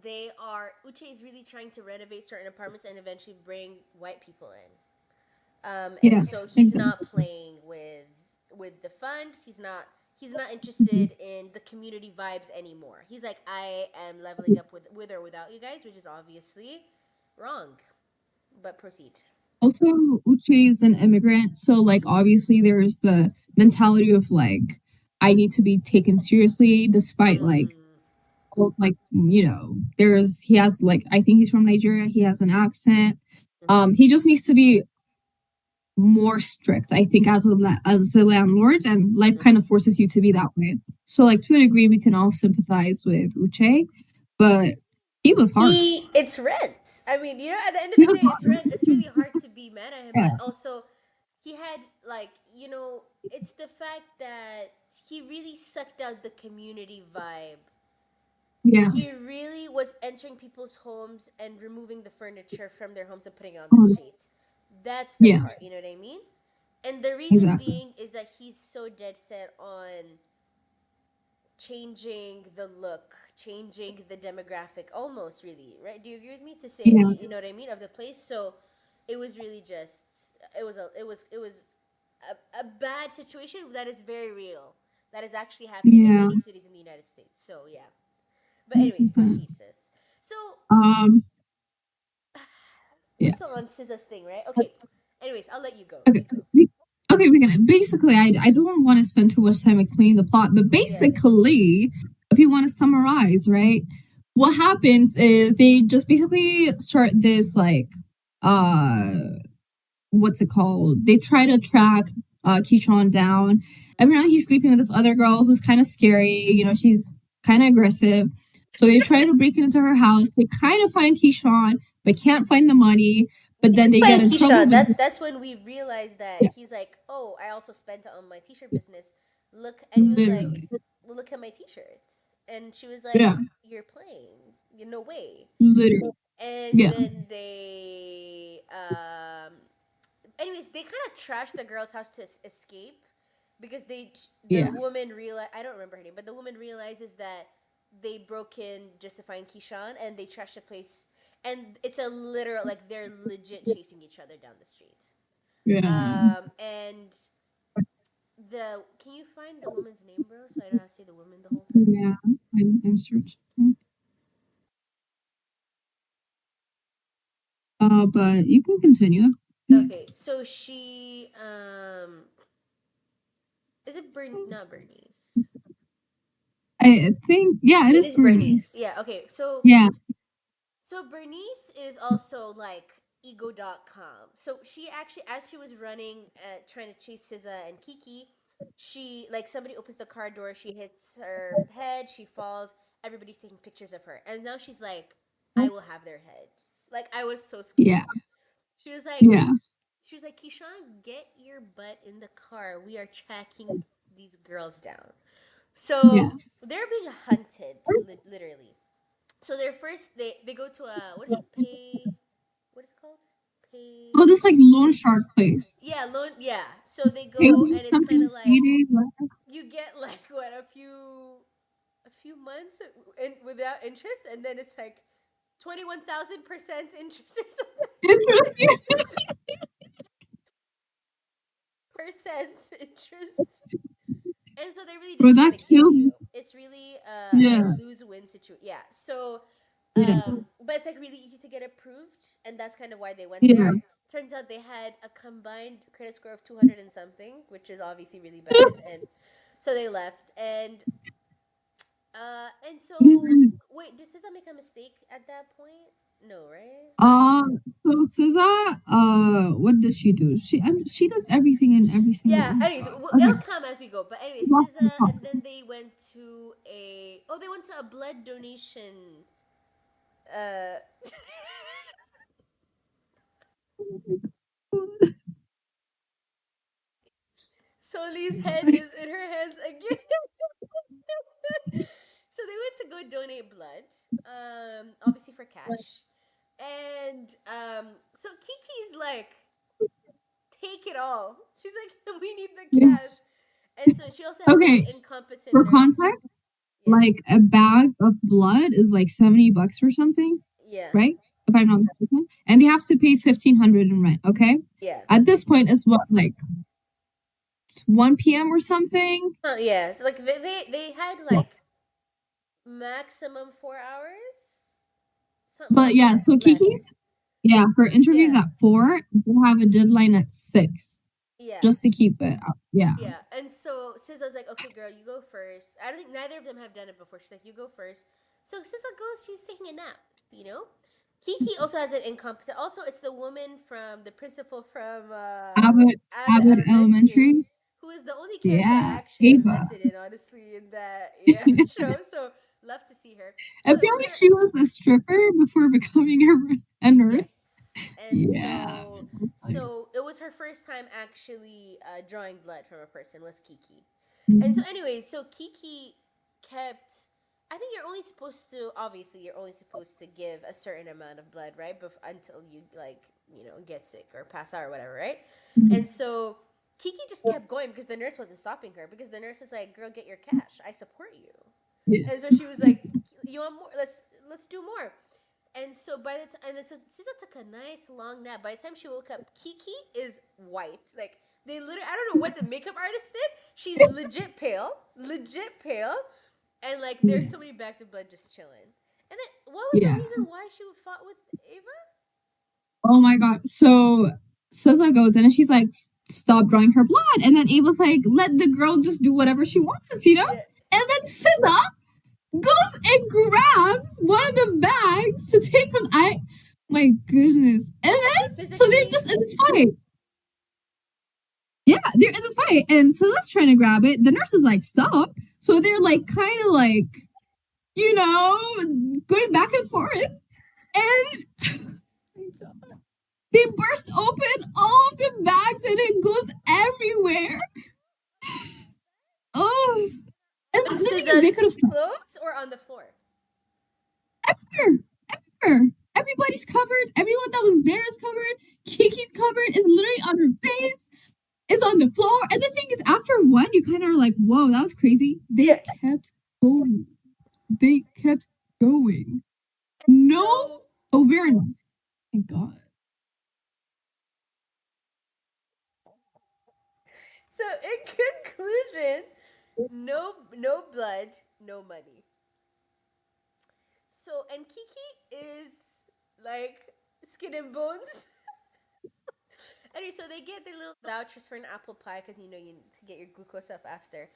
Uche is really trying to renovate certain apartments and eventually bring white people in. And so Yes, he's not exactly. playing with the funds. He's not Mhm. interested in the community vibes anymore. He's like, I am leveling up with or without you guys, which is obviously wrong. But proceed. Also, Uche is an immigrant, so like obviously there's the mentality of like I need to be taken seriously, despite like Mm. there's he has like I think he's from Nigeria. He has an accent. Mm-hmm. He just needs to be more strict, I think, as a landlord, and life kind of Mm-hmm. forces you to be that way. So, like to a degree, we can all sympathize with Uche, but he was harsh. It's rent. I mean, at the end of He the was day, it's rent. It's harsh. really hard to be mad at him, Yeah, but also he had like, it's the fact that he really sucked out the community vibe. yeah, He really was entering people's homes and removing the furniture from their homes and putting it on the streets. That's the yeah, part, you know what I mean? And the reason exactly. being is that he's so dead set on changing the look, changing the demographic, almost really, right? Do you agree with me to say, Yeah, you know what I mean, of the place? So it was really just, it was a bad situation that is very real, that is actually happening in yeah. many cities in the United States. So yeah. But anyways, 100%. proceed, sis. So Um, we're yeah. still on SZA's thing, right? Okay. Anyways, I'll let you go. Okay. You go. Okay, we can basically. I don't want to spend too much time explaining the plot, but Yeah. basically, if you want to summarize, right? What happens is they just basically start this like uh what's it called? They try to track Keyshawn down. Apparently, he's sleeping with this other girl who's kind of scary. You know, she's kind of aggressive. So they try to break into her house. They kind of find Keyshawn, but can't find the money. But They then did they get find in trouble Keyshawn. with That's when we realized that yeah, he's like, oh, I also spent it on my t-shirt business. Look, and he was like, literally, look at my t-shirts, and she was like, yeah, you're playing, no way. literally, And yeah, then anyways, they kind of trashed the girl's house to escape because the yeah, woman realized, I don't remember her name, but the woman realizes that they broke in just to find Keyshawn, and they trashed the place, and it's a literal, like, they're legit chasing each other down the streets. yeah, And the can you find the woman's name, bro? So I don't have to say the woman the whole time. yeah. I'm searching. But you can continue. Okay, so she is it not Bernice? I think yeah, it It is is Bernice. Bernice. Yeah. Okay. So Yeah. Bernice is also like ego.com. So she actually, as she was running, trying to chase SZA and Kiki, she, like, somebody opens the car door, she hits her head, she falls, everybody's taking pictures of her. And now she's like, I will have their heads. Like, I was so Yeah. scared. She was like, Yeah. Keyshawn, get your butt in the car. We are tracking these girls down. Yeah. So they're being hunted, literally. So they're first, they go to a, what is it, what is it called? Pay Oh, this like loan shark place. Yeah, loan, yeah. So they Pay go, and it's kind something of like payday. you get like what, a few months without interest, and then it's like 21,000% interest or something. Interesting. Percent interest. And so they're really Bro, just trying that to get killed me. you. It's really a Yeah. lose win situation. Yeah. So, Yeah. but it's like really easy to get approved, and that's kind of why they went Yeah. there. Turns out they had a combined credit score of 200 and something, which is obviously really bad, and so they left. And so wait, did SZA make a mistake at that point? No, right? So SZA, what does she do? She does everything in every single. Yeah. Oh my Anyways, god. it'll Okay. come as we go. But anyway, Walk the SZA, talk. and then they went to they went to a blood donation. Uh, Soli's head is in her hands again. So they went to go donate blood, obviously for cash, and so Kiki's like, take it all. She's like, we need the Yeah. cash, and so she also has this Okay. incompetent For nurse. context, Yeah, like a bag of blood is like $70 or something, yeah, right? If I'm not mistaken, and they have to pay 1,500 in rent. Okay. yeah. At this point, it's what like 1 p.m. or something. Oh yeah. So like they had like maximum 4 hours, something But like yeah, that so left. Kiki's, yeah, her interview's Yeah, at 4. They have a deadline at 6 yeah. just to keep it up. Yeah. Yeah, and so SZA's like, okay, girl, you go first. I don't think neither of them have done it before. She's like, you go first. So SZA goes, she's taking a nap, you know? Kiki also has an incompetent. Also, it's the woman from the principal from Abbott, Abbott Abbott Elementary, Elementary. who is the only character I Yeah. actually Ava. invested in, honestly, in that, yeah, show. So love to see her. So it was Apparently, her. she was a stripper before becoming a Yes. nurse. And Yeah. so it was her first time actually drawing blood from a person, was Kiki. And so Mhm. anyways, so Kiki kept, I think you're only supposed to, obviously you're only supposed to give a certain amount of blood, right? Until you, like, get sick or pass out or whatever, right? And so Kiki just kept going because the nurse wasn't stopping her, because the nurse is like, "Girl, get your cash. I support you." Yeah. And so she was like, "You want more? Let's do more." And so by the time, and then so SZA took a nice long nap. By the time she woke up, Kiki is white. Like, they literally, I don't know what the makeup artist did. She's legit pale, and like there's Yeah. so many bags of blood just chilling. And then what was the Yeah. reason why she fought with Ava? Oh my god. So SZA goes in and she's like, stop drawing her blood. And then Ava's like, let the girl just do whatever she wants, you know? Yeah. And then SZA goes and grabs one of the bags to take from I. My goodness. And They then, so they're physically. just in this fight. Yeah, they're in this fight. And SZA's trying to grab it. The nurse is like, stop. So they're like, kind of like, you know, going back and forth. And they burst open all of the bags and it goes everywhere. Oh, and the thing is, they SZA's could have stopped. clothes or on the floor. Everywhere, everywhere. Everybody's covered. Everyone that was there is covered. Kiki's covered. Is literally on her face. Is on the floor. And the thing is, after one, you kind of are like, whoa, that was crazy. They Yeah. kept going. They kept going. No So awareness. Thank God. so in conclusion, no blood, no money. So and Kiki is like skin and bones. Anyway, so they get their little vouchers for an apple pie because you know you need to get your glucose up after,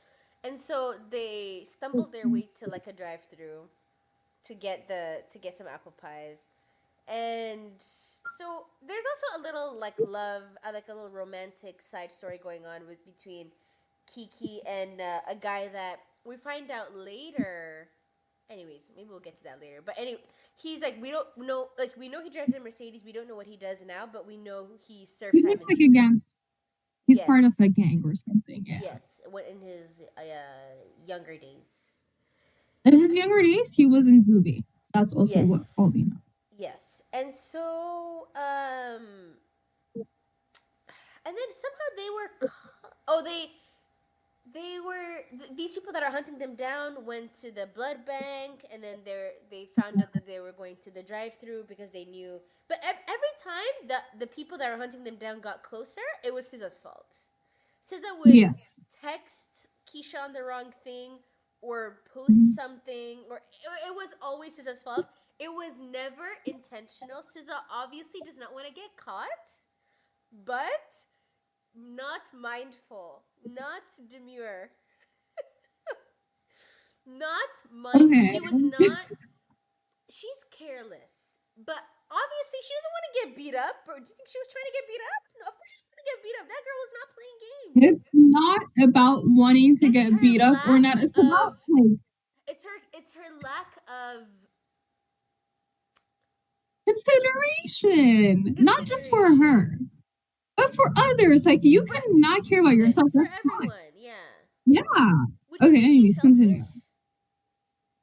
and so they stumble their way to like a drive-through to get some apple pies, and so there's also a little like love, like a little romantic side story going on with between Kiki and a guy that we find out later. Anyways, maybe we'll get to that later. But anyway, he's like we don't know, like we know he drives a Mercedes. We don't know what he does now, but we know he served He time looks in like a Cuba. gang. He's part of Yes, a gang or something. Yeah. yes, what in his younger days. In his younger days, he was in Groovy. That's also what Yes, all we know. yes, and so and then somehow they were, oh they were these people that are hunting them down went to the blood bank, and then they found out that they were going to the drive-through because they knew. But every time the people that were hunting them down got closer, it was SZA's fault. SZA would Yes. text Keisha on the wrong thing or post Mhm. something, or it was always SZA's fault. It was never intentional. SZA obviously does not want to get caught, but not mindful, not demure, not mind. Okay. She was not. She's careless, but obviously she doesn't want to get beat up. Or do you think she was trying to get beat up? No, of course she's trying to get beat up. That girl was not playing games. It's not about wanting to It's get her beat up or lack not. It's about of. like It's her lack of consideration, not just for consideration. her, but for others. Like you For cannot care about yourself. for That's fine. everyone, yeah. Yeah. Would you Okay. say she's Anyways, continue. selfish?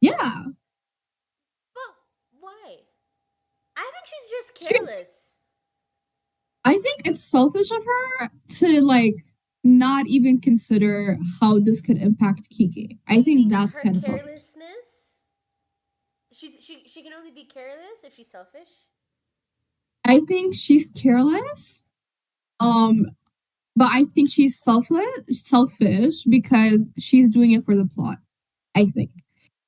Yeah. But why? I think she's just She, careless. I think it's selfish of her to like not even consider how this could impact Kiki. And I you think think that's her kind of selfish. carelessness, she can only be careless if she's selfish? I think she's careless. Um, but I think she's selfish because she's doing it for the plot. I think,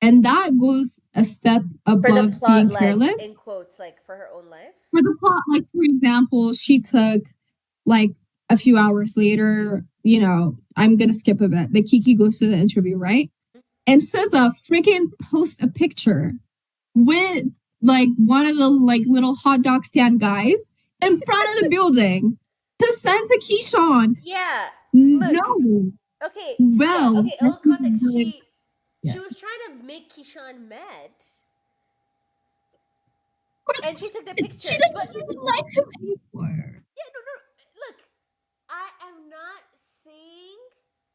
and that goes a step For the above being plot, like careless in quotes, like for her own life? for the plot. Like for example, she took like a few hours later. You know, I'm gonna skip a bit, but Kiki goes to the interview, right? And says a freaking post a picture with like one of the like little hot dog stand guys in front of the building to send to Keyshawn. Yeah. Look. No. Okay. Yeah. Well, Okay. A this little is context. good. She Yeah. was trying to make Keyshawn mad, But and she took the she picture. doesn't But even like him anymore. yeah, no, no. Look, I am not saying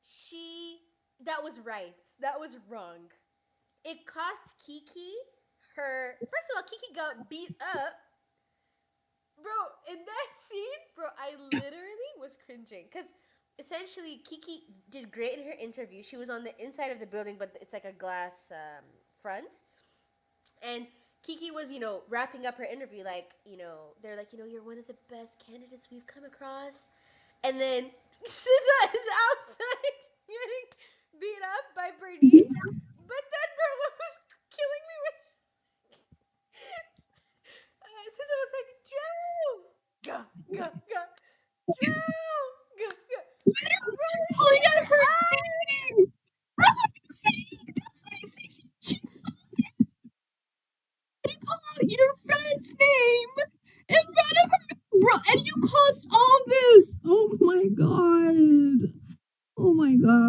she that was right. That was wrong. It cost Kiki her. First of all, Kiki got beat up. Bro, in that scene, bro, I literally was cringing because essentially Kiki did great in her interview. She was on the inside of the building, but it's like a glass front, and Kiki was, wrapping up her interview, like, they're like, you're one of the best candidates we've come across, and then SZA is outside getting beat up by Bernice, but then bro, what was killing me was SZA was like, Joe, go, go, go, Joe, go.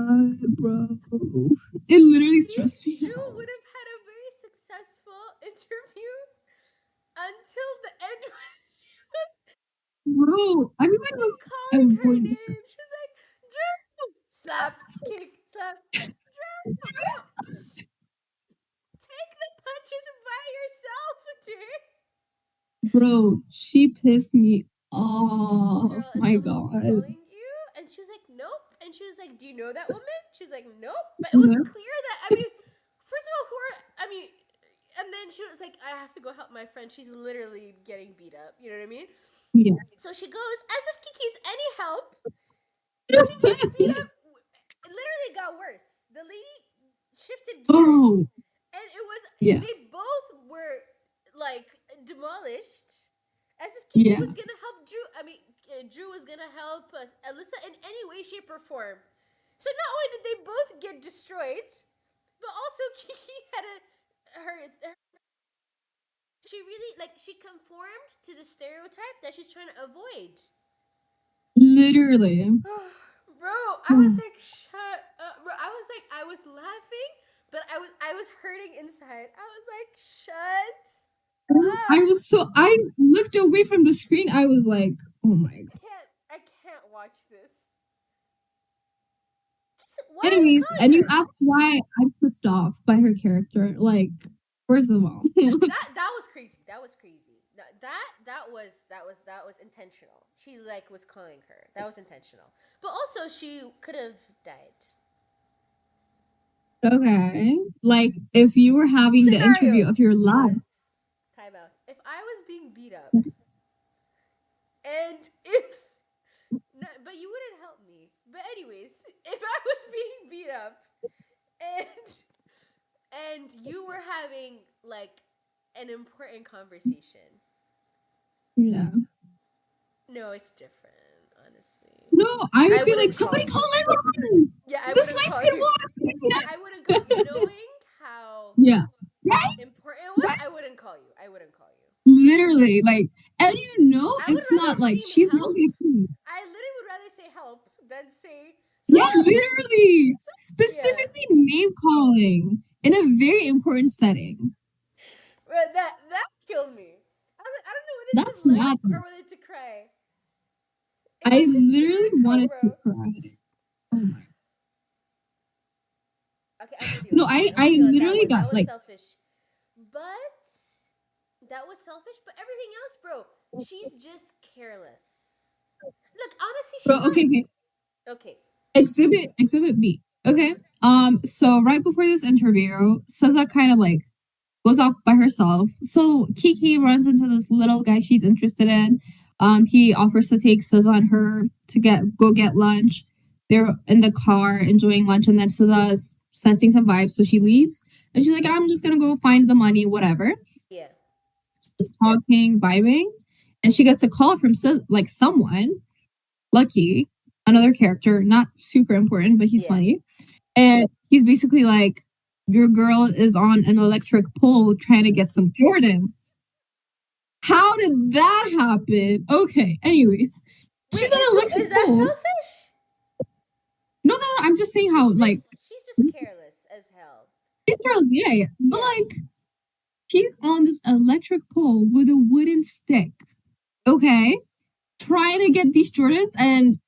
god, bro. It literally Me and stressed me Drew out. would have had a very successful interview until the end when she was Bro, everyone fucking was calling her avoiding her. name. She was like, Drew! Slap, kick, slap. Drew! Just take the punches by yourself, dude. Bro, she pissed me off. Girl, is My someone god. calling you? And she was like, nope. And she was like, do you know that woman? She was like, nope. But it was No. clear that, first of all, and then she was like, I have to go help my friend. She's literally getting beat up. You know what I mean? Yeah. So she goes, as if Kiki's any help. She gets beat up. It literally got worse. The lady shifted gears. Oh, And yeah. they both were like demolished. As if Kiki Yeah. was gonna help Drew. Drew was gonna help Alyssa in any way, shape, or form. So not only did they both get destroyed, but also Kiki had her she really like she conformed to the stereotype that she's trying to avoid. Literally. Bro, I was like, shut up. Bro, I was laughing, but I was hurting inside. I was like, shut up. I looked away from the screen. I was like, oh my god. I can't watch this. Just why are you Anyways, and you calling her? asked why I'm pissed off by her character. Like, first of all, That was crazy. That was crazy. That was intentional. She like was calling her. That was intentional. But also she could have died. okay. Like, if you were having the interview Scenario. of your life, Pause. Time out. If I was being beat up and if no, but you wouldn't help me. But anyways, if I was being beat up and you were having like an important conversation. yeah. No, it's different, honestly. No, I I would be like, wouldn't call somebody call you. 911. Yeah, I This wouldn't light call skin you. woman. I wouldn't call you. Knowing how Yeah. Right? important it was, Right? I wouldn't call you. I wouldn't call you. Literally, like, and you know, I would it's rather not like scream she's not help. gonna. I literally would rather say help than say Yeah, someone. literally. Yeah, Specifically name calling in a very important setting. but that killed me. I don't know whether That's to laugh mad. or whether to cry. It I was literally hysterical, wanted to bro. cry. Oh my. Okay, I'm with you No, on that. I'm I with you on that literally one. got That was like, selfish. But that was selfish. But everything else, bro, she's just careless. Look, honestly, bro, she's okay, okay. not okay. Exhibit B. Okay. So right before this interview, SZA kind of like goes off by herself. So Kiki runs into this little guy she's interested in. He offers to take SZA and her to get lunch. They're in the car enjoying lunch, and then SZA's sensing some vibes, so she leaves. And she's like, I'm just gonna go find the money, whatever. Yeah, Just talking, vibing. And she gets a call from like someone, Lucky, another character, not super important, but he's yeah. funny. And he's basically like, your girl is on an electric pole trying to get some Jordans. How did that happen? Okay, anyways, she's Wait, on an is electric that pole. selfish? No, I'm just saying how, like, She's just careless as hell. these girls, yeah. But, Yeah, like, she's on this electric pole with a wooden stick, okay? Trying to get these Jordans, and,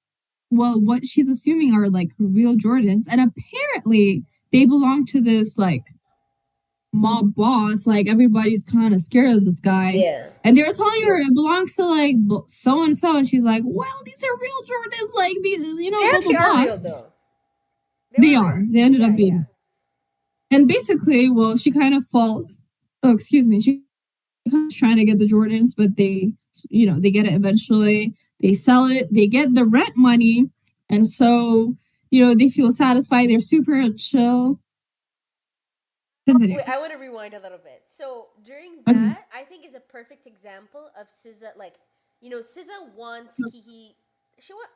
well, what she's assuming are, like, real Jordans. And apparently, they belong to this, like, mob boss, like everybody's kind of scared of this guy. yeah. And they're telling her it belongs to like so and so, and she's like, "Well, these are real Jordans, like these, They blah blah actually are blah." real though. They They were are. real. They ended Yeah, up yeah. being, and basically, well, she kind of falls. Oh, excuse me. She's trying to get the Jordans, but they get it eventually. They sell it. They get the rent money, and so they feel satisfied. They're super chill. Continue. Wait, I want to rewind a little bit. So during Okay. that, I think is a perfect example of SZA. Like, SZA wants Kiki.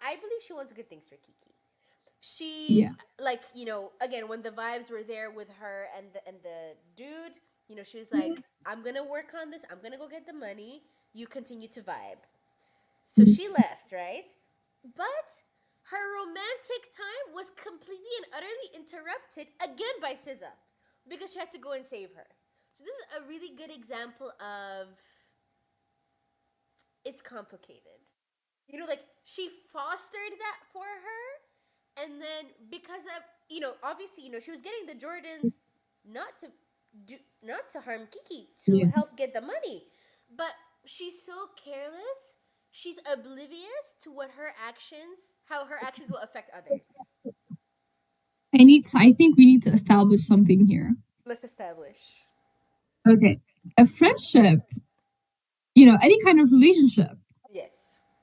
I believe she wants good things for Kiki. She Yeah. like again when the vibes were there with her and the dude. She was like, I'm gonna work on this. I'm gonna go get the money. You continue to vibe. So she left, right? But her romantic time was completely and utterly interrupted again by SZA because she had to go and save her. So this is a really good example of it's complicated. You know, like she fostered that for her, and then because of obviously she was getting the Jordans not to do not to harm Kiki to Yeah. help get the money, but she's so careless. She's oblivious to how her actions will affect others. I think we need to establish something here. Let's establish. Okay. A friendship, any kind of relationship Yes.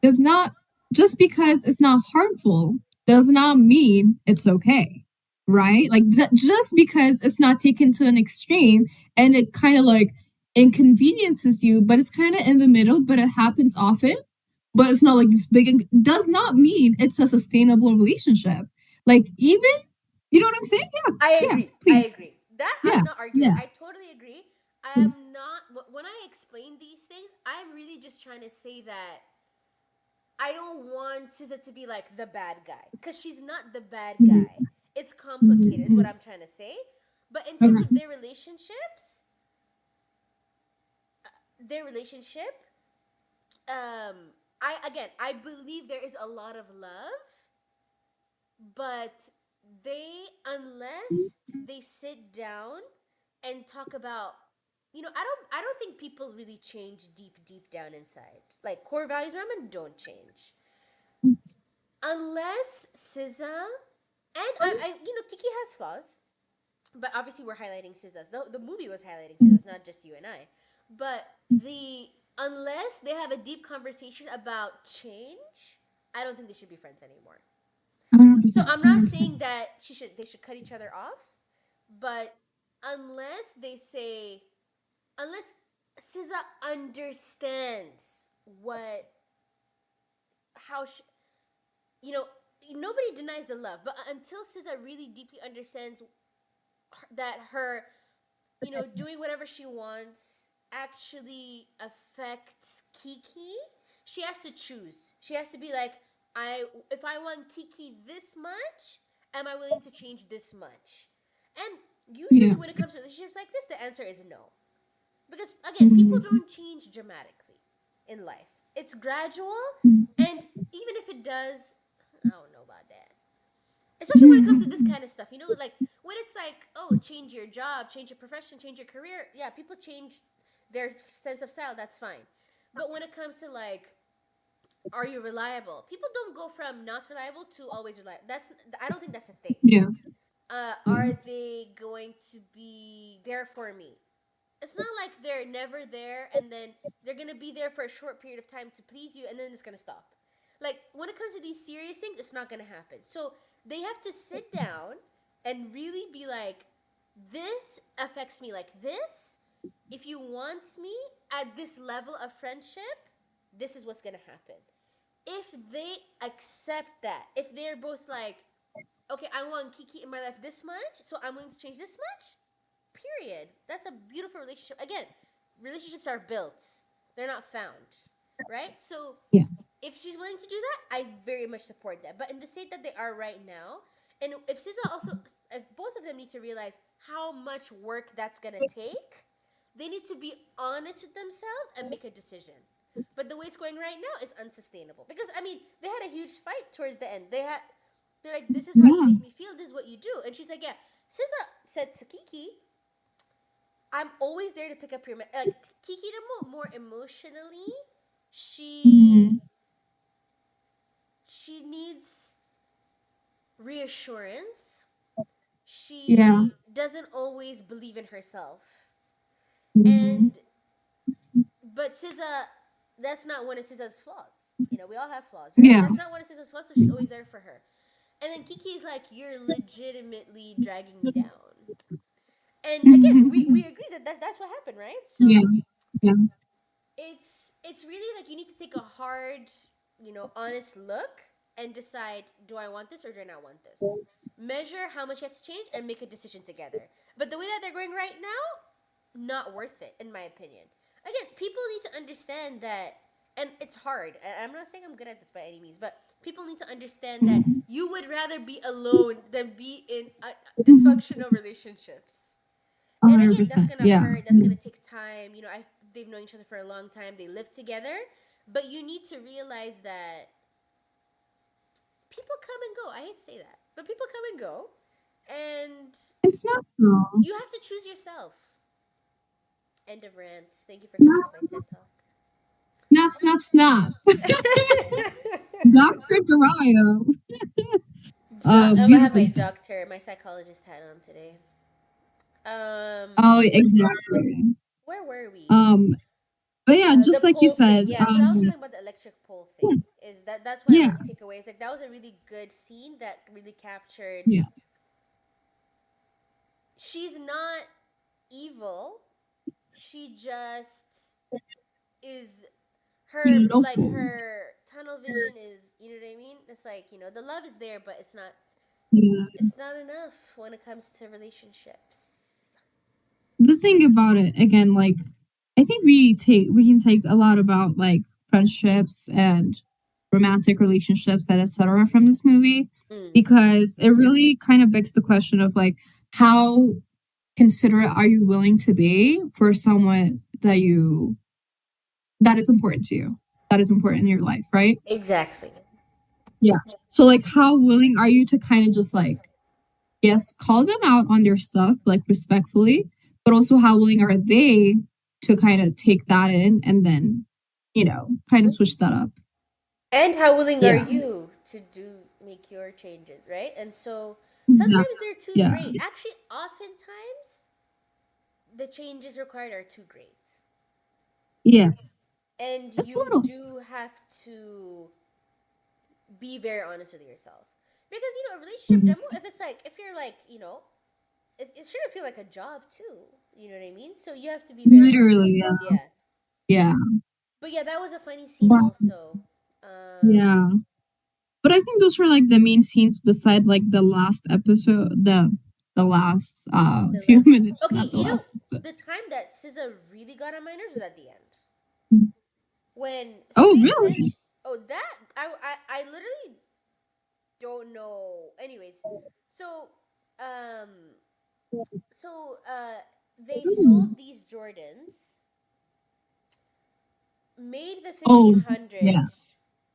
does not, just because it's not harmful, does not mean it's okay. Right? Like, just because it's not taken to an extreme and it kind of like inconveniences you, but it's kind of in the middle, but it happens often, but it's not like this big, does not mean it's a sustainable relationship. Like, even, you know what I'm saying? Yeah. I Yeah. agree. I Please. agree. That Yeah. I'm not arguing. Yeah. I totally agree. I'm not. When I explain these things, I'm really just trying to say that I don't want SZA to be like the bad guy because she's not the bad guy. It's complicated, is what Mm-hmm. I'm trying to say. But in terms of Okay. their relationship, I believe there is a lot of love, but unless they sit down and talk about, I don't think people really change deep down inside. Like core values, remember, don't change unless SZA and Kiki has flaws, but obviously we're highlighting SZA's. The movie was highlighting SZA's, not just you and I. But unless they have a deep conversation about change, I don't think they should be friends anymore. So 100%. I'm not 100%. saying that they should cut each other off, but unless they say unless SZA understands what how sh- you know nobody denies the love, but until SZA really deeply understands that her doing whatever she wants actually affects Kiki, she has to choose. She has to be like, if I want Kiki this much, am I willing to change this much? And Yeah. usually when it comes to relationships like this, the answer is no. Because again, people Mm-hmm. don't change dramatically in life. It's gradual, and even if it does, I don't know about that. Especially when it comes to this kind of stuff, like when it's like, oh, change your job, change your profession, change your career. Yeah, people change their sense of style. That's fine. But when it comes to like, are you reliable? People don't go from not reliable to always reliable. I don't think that's a thing. Yeah. Yeah. Are they going to be there for me? It's not like they're never there and then they're gonna be there for a short period of time to please you and then it's gonna stop. Like when it comes to these serious things, it's not gonna happen. So they have to sit down and really be like, this affects me like this. If you want me at this level of friendship, this is what's gonna happen. If they accept that, if they're both like, okay, I want Kiki in my life this much, so I'm willing to change this much, period. That's a beautiful relationship. Again, relationships are built, they're not found, right? So Yeah. if she's willing to do that, I very much support that. But in the state that they are right now, and if SZA also, if both of them need to realize how much work that's gonna take, they need to be honest with themselves and make a decision. But the way it's going right now is unsustainable because I mean they had a huge fight towards the end. They're like, this is how you Yeah. make me feel. This is what you do, and she's like, yeah. SZA said to Kiki, I'm always there to pick up your like Kiki to more emotionally. She Mm-hmm. she needs reassurance. Yeah. She doesn't always believe in herself. Mm-hmm. And but SZA, that's not one of SZA's flaws. We all have flaws, right? Yeah. That's not one of SZA's flaws, so she's always there for her. And then Kiki is like, you're legitimately dragging me down. And again, we agree that, that's what happened, right? Yeah. So Yeah. it's really like you need to take a hard, honest look and decide, do I want this or do I not want this? Measure how much you have to change and make a decision together. But the way that they're going right now, not worth it in my opinion. Again, people need to understand that and it's hard. I'm not saying I'm good at this by any means, but people need to understand that Mhm. you would rather be alone than be in dysfunctional relationships. And again, that's 100%. gonna Yeah. hurt. That's gonna take time. They've known each other for a long time. They live together, but you need to realize that people come and go. I hate to say that, but people come and go, and It's not so. you have to choose yourself. End of rant. Thank you for coming to my TED Talk. Snap, snap, snap. Dr. Darius. I have Beautifully my said. doctor, my psychologist hat on today. Um, Oh, exactly. where were we? Um, but yeah, The just like you pole thing. said, Yeah, so that was talking about the electric pole thing. That's what I yeah, want to take away. It's like that was a really good scene that really captured. yeah, She's not evil. She just is her like local. her tunnel vision is, you know what I mean? It's like, the love is there, but Yeah. it's not enough when it comes to relationships. The thing about it, again, like I think we can take a lot about like friendships and romantic relationships and etc. from this movie Mm. because it really kind of begs the question of like how considerate are you willing to be for someone that is important to you, that is important in your life, right? Exactly. Yeah. So like how willing are you to kind of just like yes, call them out on their stuff like respectfully, but also how willing are they to kind of take that in and then, kind of switch that up. And how willing are Yeah. you to make your changes, right? And so sometimes Exactly. they're too Yeah. great. Actually, oftentimes the changes required are too great. Yes. And It's a you little. do have to be very honest with yourself. Because, a relationship Mhm. demo, if you're like, it shouldn't feel like a job too. You know what I mean? So you have to be very Literally, honest. yeah. Yeah. Yeah. But yeah, that was a funny scene But also. yeah. But I think those were like the main scenes beside like the last episode, the last The few last. minutes, Okay, not the last episode. the time that SZA really got on my nerves was at the end. So Oh, they really? essentially. Oh, that. I literally don't know. Anyways, so, um, they sold these Jordans, made the Oh, 1,500, yeah.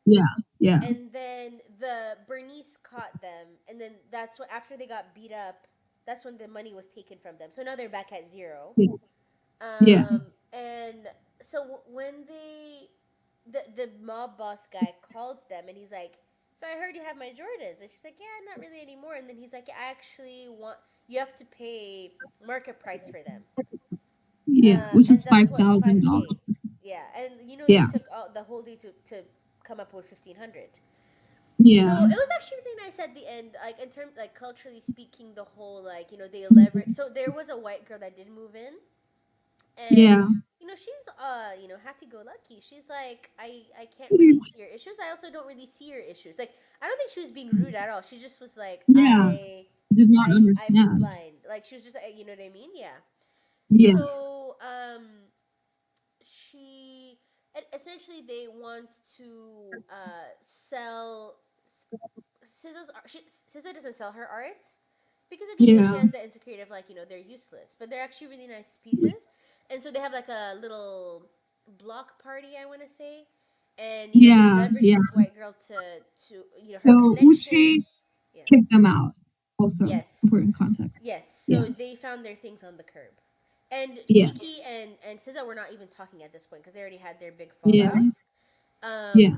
Yeah. Yeah. and then the Bernice caught them, and then that's what after they got beat up, that's when the money was taken from them. So now they're back at zero. Yeah. Yeah. And so when the mob boss guy called them, and he's like, "So I heard you have my Jordans," and she's like, "Yeah, not really anymore." And then he's like, "I actually want you have to pay market price for them." Yeah. Which And is that's five what thousand 5K. dollars. Yeah, and they Yeah. took the whole day to come up with 1,500. So Yeah. it was actually really nice at the end, like in terms like culturally speaking, the whole like they leverage. So there was a white girl that did move in, and Yeah. she's happy go lucky. She's like, I can't really see your issues. I also don't really see your issues. Like I don't think she was being rude at all. She just was like, Yeah. Did not I'm understand. blind. Like she was just you know what I mean? Yeah. Yeah. So she and essentially they want to sell SZA doesn't sell her art because again, she Yeah. has the insecurity of like they're useless, but they're actually really nice pieces, and so they have like a little block party, I want to say, and they Yeah. leverage Yeah. this white girl to her So Uche connections. Yeah. kicked them out. Also, Yes. important context. Yes. Yeah. So they found their things on the curb. And Kiki Yes. and SZA were not even talking at this point because they already had their big Yeah. fallout. Yeah.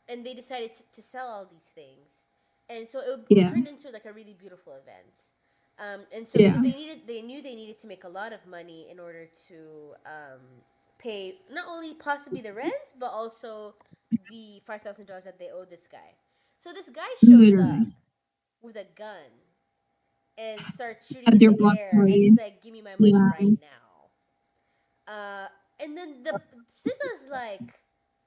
And they decided to sell all these things, and so it Yeah. turned into like a really beautiful event. And so because Yeah. they knew they needed to make a lot of money in order to pay not only possibly the rent but also the $5,000 that they owe this guy. So this guy shows up Literally. with a gun and starts shooting At in their the block air, and party. he's like, "Give me my money Yeah. right now." And then the SZA's like,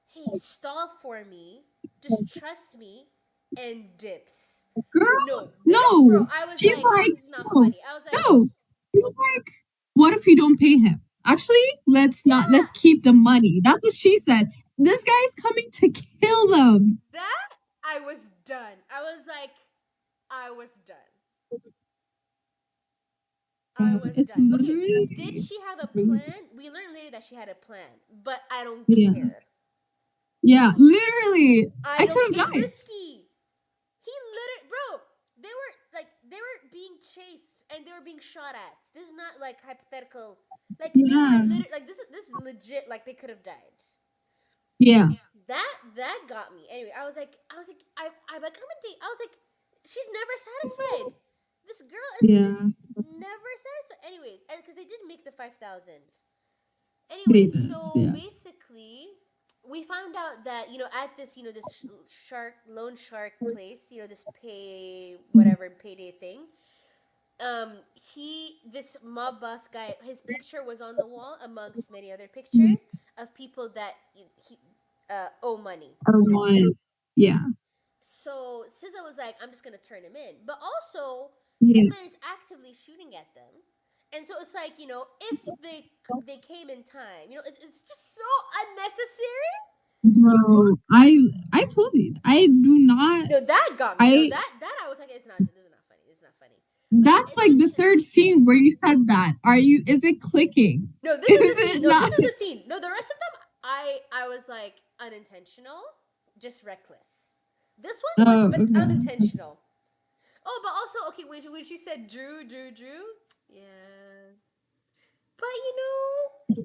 "Hey, stall for me. Just trust me," and dips. Girl, No, this bro, no. I was She's like, like, "This is not no, funny." I was like, no. She was like, what if you don't pay him? Actually, let's not, let's "Yeah." keep the money. That's what she said. This guy's coming to kill them. That I was done. I was like, I was done. I was It's done. Okay, did literally she have a crazy. plan? We learned later that she had a plan, but I don't Yeah. care. Yeah, literally. I I don't. could have It's died. risky. He literally, bro. They were being chased and they were being shot at. This is not like hypothetical. Like they were Yeah. literally like this is legit. Like they could have died. Yeah. That got me. Anyway, I like I'm a date. I was like, she's never satisfied. This girl is just Yeah. never satisfied. Anyways, because they did make the 5,000. They Anyways, did. so Yeah. basically, we found out that at this this shark loan shark place, this pay whatever payday thing. This mob boss guy, his picture was on the wall amongst many other pictures of people that he owe money. Or wanted. Yeah. So SZA was like, I'm just gonna turn him in. But also, this Yeah. man is actively shooting at them. And so it's like, if they came in time, it's just so unnecessary. Bro, I told you. I do not No, that got me. No, I that I was like, this is not funny. This is not funny. But yeah, that's like the essentially, third scene where you said that. Is it clicking? no, this Is is the scene. it No, not? this is the scene. No, the rest of them, I was like unintentional, just reckless. This one was Oh, but okay. unintentional. Oh, but also okay. When she said Drew, yeah. But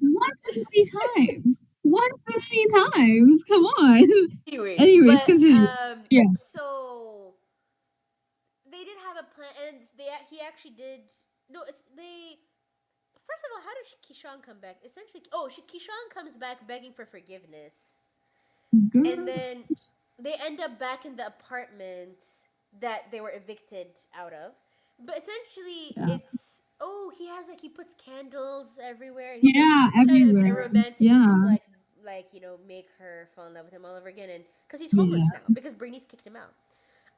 Once 50 times. Once 50 times. Come on. anyways, Anyways, but continue. Yeah. so they did have a plan, and he actually did. No, it's they. First of all, how did Keyshawn come back? Essentially, Keyshawn comes back begging for forgiveness, and Girl. then they end up back in the apartment that they were evicted out of. But essentially, Yeah. it's he puts candles everywhere, and he's like Yeah, trying to in a everywhere. romantic way trying to Yeah. make her fall in love with him all over again, and because he's homeless Yeah. now because Bernice kicked him out.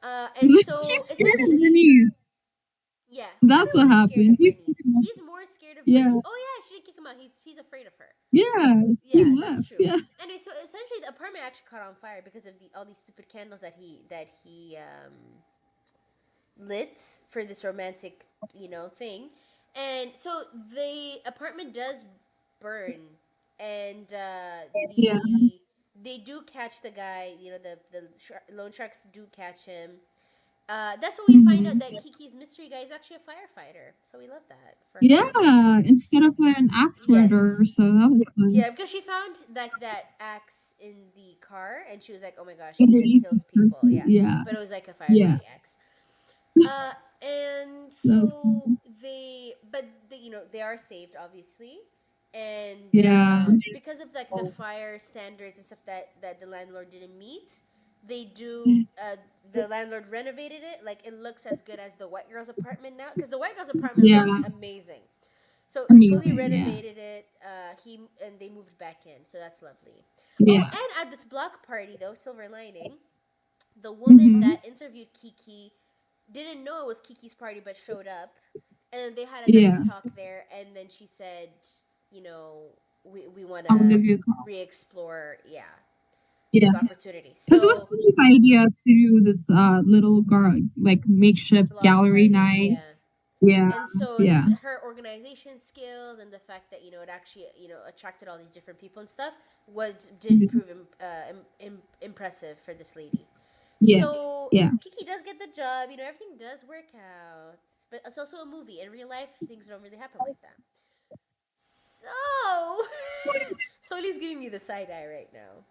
And He's so scared of essentially, Bernice. yeah, who That's what else is scared happened. of Bernice? He's more scared of Yeah. Bernice. Oh yeah, she didn't kick him out. He's afraid of her. Yeah. He Yeah, that's left. true. Yeah. Anyway, so essentially, the apartment actually caught on fire because of all these stupid candles that he lit for this romantic thing, and so the apartment does burn, and Yeah. they do catch the guy. The loan sharks do catch him. That's when we find out Mhm. that Kiki's mystery guy is actually a firefighter. So we love that for her. Yeah. Instead of an axe murderer. So Yes. that was fun. Yeah, because she found like that axe in the car, and she was like, "Oh my gosh, he Underneath the kills people." person. Yeah, Yeah. but it was like a Yeah. firefighting axe. And So, so they are saved, obviously, and yeah. because of like the fire standards and stuff that the landlord didn't meet, they do. The landlord renovated it, like it looks as good as the white girl's apartment now, because the white girl's apartment looks Yeah. amazing. So fully Amazing. Yeah. renovated it. He and they moved back in, so that's lovely. Oh, Yeah. and at this block party though, silver lining, the woman Hmm. that interviewed Kiki didn't know it was Kiki's party, but showed up, and they had a nice Yes. talk there. And then she said, you know, we want I'll to give you a call. re-explore, yeah, Yeah. this opportunity. Because it was So his idea to do this little like makeshift block gallery party, night. yeah. Yeah. And so Yeah. her organization skills and the fact that it actually attracted all these different people and stuff did prove impressive for this lady. Yeah. So Yeah. Kiki does get the job. Everything does work out, but it's also a movie. In real life, things don't really happen like that. So Soli's giving me the side eye right now.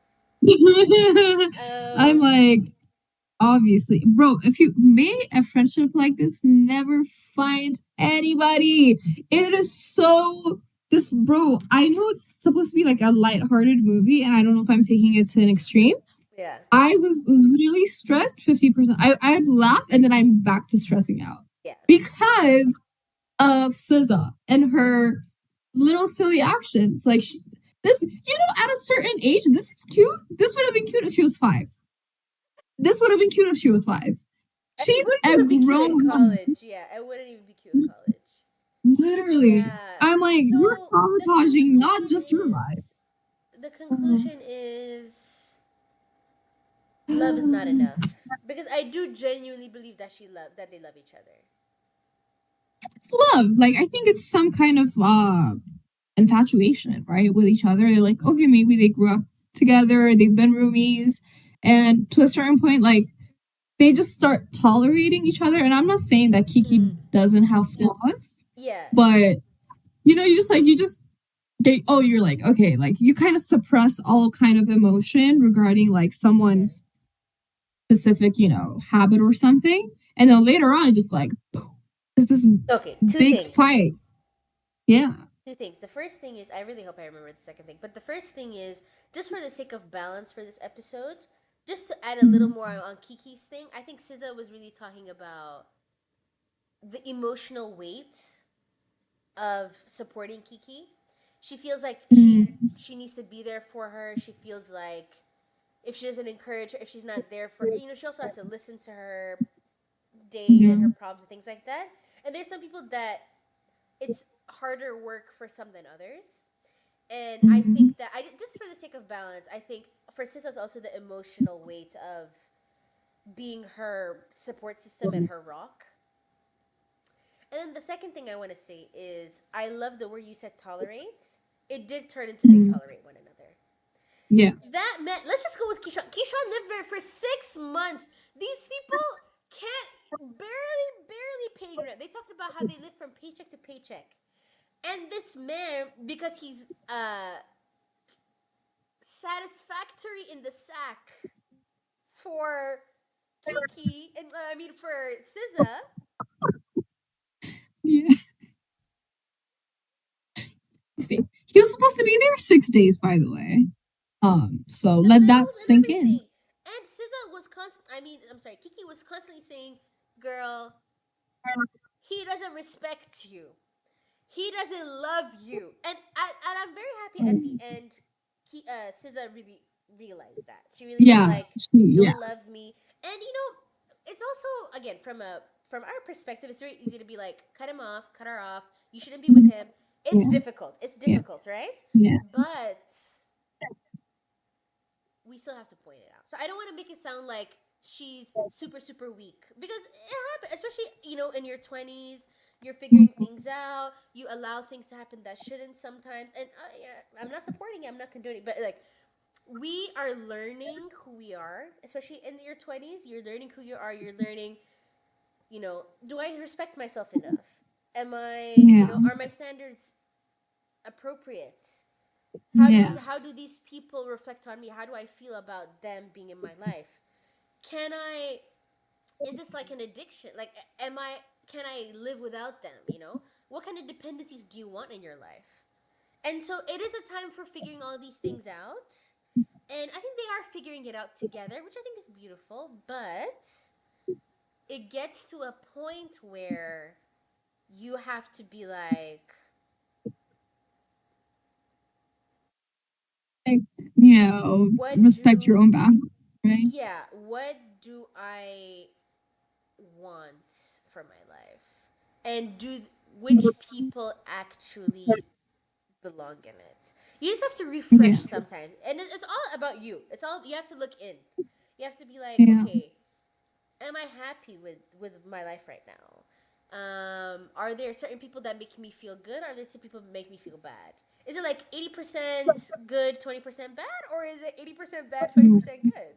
I'm Um, like, obviously, bro, if you made a friendship like this, never find anybody. It is so this bro. I know it's supposed to be like a lighthearted movie, and I don't know if I'm taking it to an extreme. yeah, I was literally stressed 50%. I'd laugh and then I'm back to stressing out yeah, because of SZA and her little silly actions. Like at a certain age, this is cute. This would have been cute if she was 5. This would have been cute if she was 5. it She's wouldn't a even be cute in grown woman, college. Yeah, it wouldn't even be cute in college. literally. Yeah. I'm like, you're So the traumatizing thing not about it just your life. is, the Oh. conclusion is love is not enough because I do genuinely believe that they love each other. It's love. Like I think it's some kind of infatuation, right, with each other. They're like, okay, maybe they grew up together, they've been roomies, and to a certain point, like they just start tolerating each other. And I'm not saying that Kiki Mm. doesn't have flaws, Yeah. but you just you're like, okay, like you kind of suppress all kind of emotion regarding like Yeah. someone's specific, habit or something. And then later on, just like, is this Okay. Two big things. fight. Yeah. Two things. The first thing is I really hope I remember the second thing. But the first thing is just for the sake of balance for this episode, just to add a little Mhm. more on Kiki's thing. I think SZA was really talking about the emotional weight of supporting Kiki. She feels like Mhm. she needs to be there for her. She feels like if she doesn't encourage her, if she's not there for she also has to listen to her day and her Mhm. problems and things like that. And there's some people that it's harder work for some than others. And I Mhm. think that I just for the sake of balance, I think for Sisa's also the emotional weight of being her support system and her rock. And then the second thing I want to say is I love the word you said tolerate. It did turn into they Mhm. tolerate one another. Yeah. That meant let's just go with Keyshawn. Keyshawn lived there for 6 months. These people can't barely paying rent. They talked about how they live from paycheck to paycheck. And this man, because he's satisfactory in the sack for Kiki, and I mean for SZA, Yeah. See, he was supposed to be there 6 days, by the way. So the let that bills and sink in. everything. And SZA was constant. I mean, I'm sorry, Kiki was constantly saying, "Girl, he doesn't respect you. He doesn't love you." And I'm very happy at the end. SZA really realized that. She really was Yeah. like, "You Yeah. don't love me," and it's also again from our perspective, it's very easy to be like, cut him off, cut her off. You shouldn't be with him. It's Yeah. difficult. It's Yeah. difficult, right? Yeah. But we still have to point it out. So I don't want to make it sound like she's super weak because it happens, especially in your 20s. You're figuring things out. You allow things to happen that shouldn't sometimes. And yeah, I'm not supporting it. I'm not condoning it. But like, we are learning who we are, especially in your 20s. You're learning who you are. You're learning, do I respect myself enough? Yeah. Are my standards appropriate? How do Yes. these people reflect on me? How do I feel about them being in my life? Can I is this like an addiction? Like am I can I live without them, What kind of dependencies do you want in your life? And so it is a time for figuring all these things out. And I think they are figuring it out together, which I think is beautiful, but it gets to a point where you have to be like, Like, what respect your do own boundaries, right? yeah, what do I want for my life? And which people actually belong in it? You just have to refresh Yeah. sometimes. And it's all about you. It's all you have to look in. You have to be like, Yeah. okay, am I happy with my life right now? Are there certain people that make me feel good? Are there some people that make me feel bad? Is it like 80% good, 20% bad, or is it 80% bad, 20% good?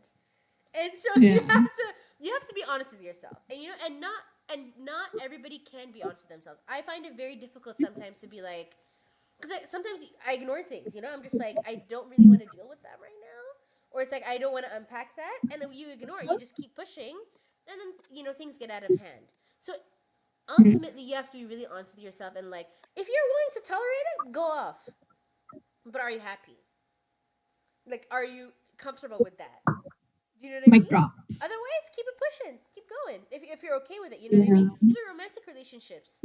And so you Yeah. have to be honest with yourself, and not everybody can be honest with themselves. I find it very difficult sometimes to be like, because sometimes I ignore things. I'm just like, I don't really want to deal with that right now, or it's like I don't want to unpack that, and then you ignore it. You just keep pushing, and then things get out of hand. So ultimately, you have to be really honest with yourself, and like, if you're willing to tolerate it, go off. But are you happy? Like, are you comfortable with that? Do you know what I Mic mean? drop. Otherwise, keep it pushing, keep going. If you're okay with it, you know what I mean. Yeah. Even romantic relationships,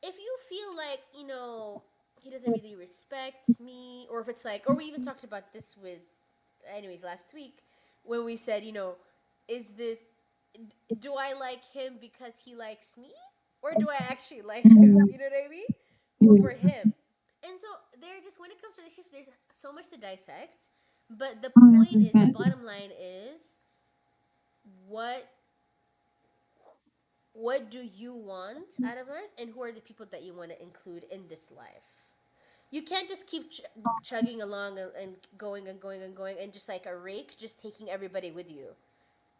if you feel like he doesn't really respect me, or if it's like, or we even talked about this with, anyways, last week when we said, is this, do I like him because he likes me, or do I actually like him? You know what I mean? For him. And so there, just when it comes relationships, there's so much to dissect. But the point is, the 100%. bottom line is, what what do you want out of life, and who are the people that you want to include in this life? You can't just keep chugging along and going and going and going and just like a rake, just taking everybody with you.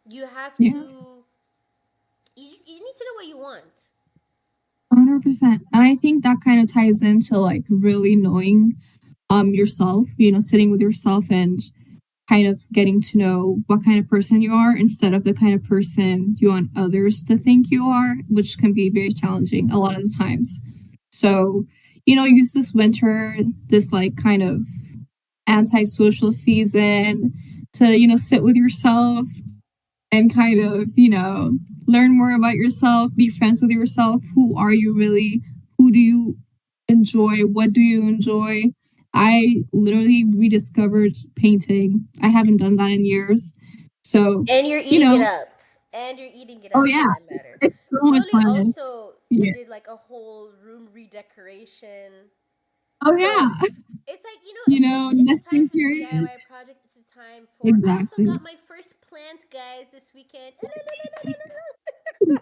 You have Yeah, to. You need to know what you want. 100%. And I think that kind of ties into like really knowing yourself, sitting with yourself and kind of getting to know what kind of person you are instead of the kind of person you want others to think you are, which can be very challenging a lot of the times. So, use this winter, this like kind of antisocial season to, sit with yourself and kind of, learn more about yourself, be friends with yourself. Who are you really? Who do you enjoy? What do you enjoy? I literally rediscovered painting. I haven't done that in years. So, And you're you eating it know, up. And you're eating it oh up for yeah, that matter. it's so much Soli fun. also Yeah. did like a whole room redecoration. Oh So yeah. it's like, it's a time Nesting for the period. DIY project. It's a time for, I also Exactly. got my first plant, guys, this weekend.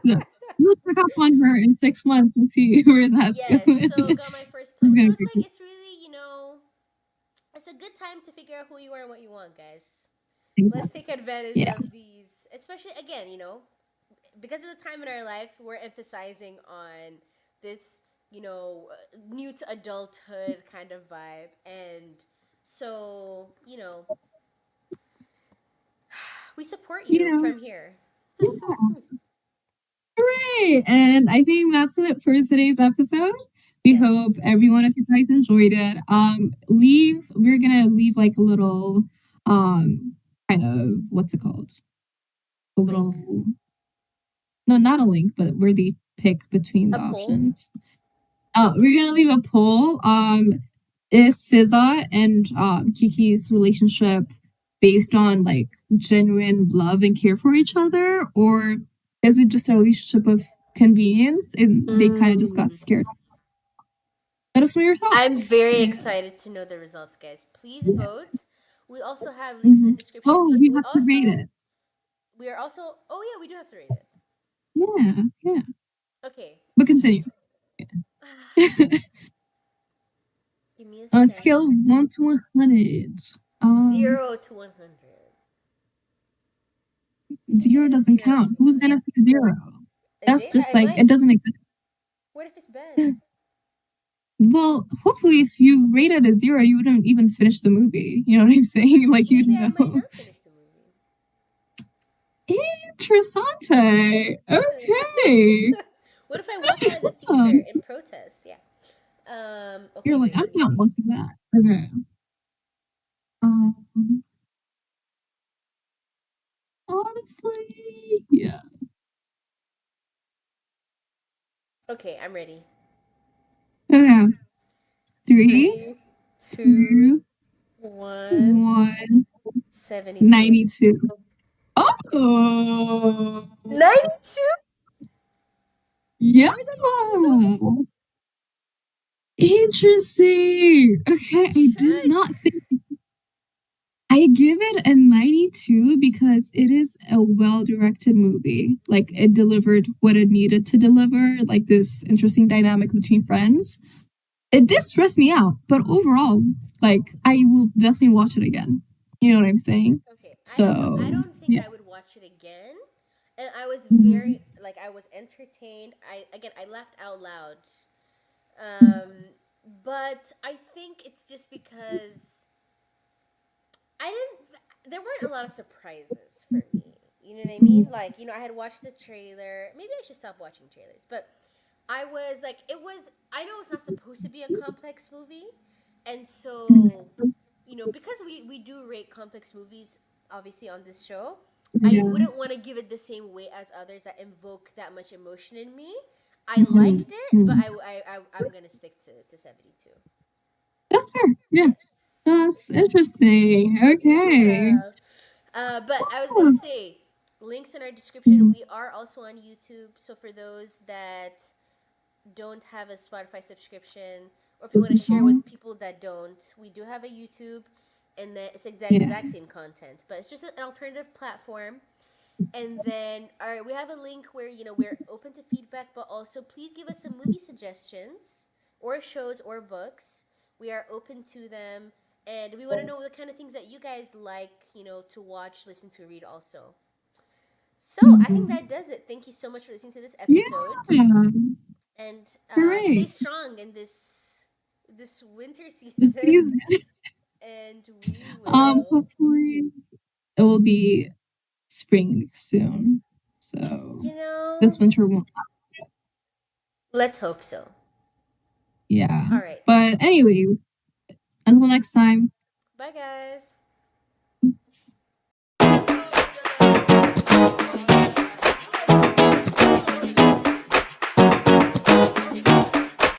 Yeah. We'll check up on her in 6 months and see where that's going. Yes, so got my first It's plant. So gonna it's be like, good. it's really, it's a good time to figure out who you are and what you want, guys. Let's Exactly. take advantage Yeah. of these, especially again, because of the time in our life, we're emphasizing on this, new to adulthood kind of vibe. And so, we support you Yeah. from here. Yeah. Hooray! And I think that's it for today's episode. We hope Yes. every one of you guys enjoyed it. We're gonna leave like a little kind of what's it called? A Link. little no, not a link, but where they pick between A the poll. options. We're gonna leave a poll. Is SZA and Kiki's relationship based on like genuine love and care for each other, or is it just a relationship of convenience and they kind of just got Mm. scared? Let us know your I'm thoughts. very Yeah. excited to know the results, guys. Please Yeah. vote. We also have links in the Mhm. description. Oh, We we we have to rate also it. we are also, oh yeah, we do have to rate it. Yeah, yeah. Okay. But continue. Give me a On a sec. scale of 1 to 100, um, 0 to 100. Who 0 doesn't doesn't care? count. Who's gonna say 0? A That's day? just I like might. it doesn't exist. What if it's bad? Well, hopefully, if you rate it a 0, you wouldn't even finish the movie. You know what I'm saying? Like you'd Maybe I might know. not finish the movie. Interessante. Okay. What if I walk out of the theater Um, in protest? Yeah. you're Okay, like, wait, I'm let me not think. watching that. Okay. Um, honestly, yeah. Okay, I'm ready. Okay. Three, 3, 2, two, 1. one, 72. 92. Oh, 92? yeah. More than the Interesting. Okay, I did Shut. not think. I give it a 92 because it is a well-directed movie. Like it delivered what it needed to deliver, like this interesting dynamic between friends. It did stress me out, but overall, like I will definitely watch it again. You know what I'm saying? Okay, I So, don't think yeah. I would watch it again. And I was Mhm. very, like, I was entertained. I laughed out loud. Um but I think it's just because I didn't there weren't a lot of surprises for me. You know what I mean? Like, I had watched the trailer. Maybe I should stop watching trailers, but I was like, I know it's not supposed to be a complex movie. And so, because we do rate complex movies obviously on this show, I Yeah. wouldn't want to give it the same weight as others that invoke that much emotion in me. I Mhm. liked it, but Mhm. I'm gonna stick to 72. That's fair. Yeah. Yes. That's interesting. Okay. Yeah. But I was gonna say, links in our description. Mhm. We are also on YouTube, so for those that don't have a Spotify subscription, or if you want to share Mhm. with people that don't, we do have a YouTube, and then it's the Yeah. exact same content, but it's just an alternative platform. And then we have a link where we're open to feedback, but also please give us some movie suggestions or shows or books. We are open to them, and we want to know the kind of things that you guys like, to watch, listen to, read also. So I think Mhm. that does it. Thank you so much for listening to this episode, Yeah. and stay Great. strong in this winter season, and we will. Hopefully it will be spring soon. So You know, this winter won't. let's hope so. Yeah. All right. But anyway, until next time. Bye, guys.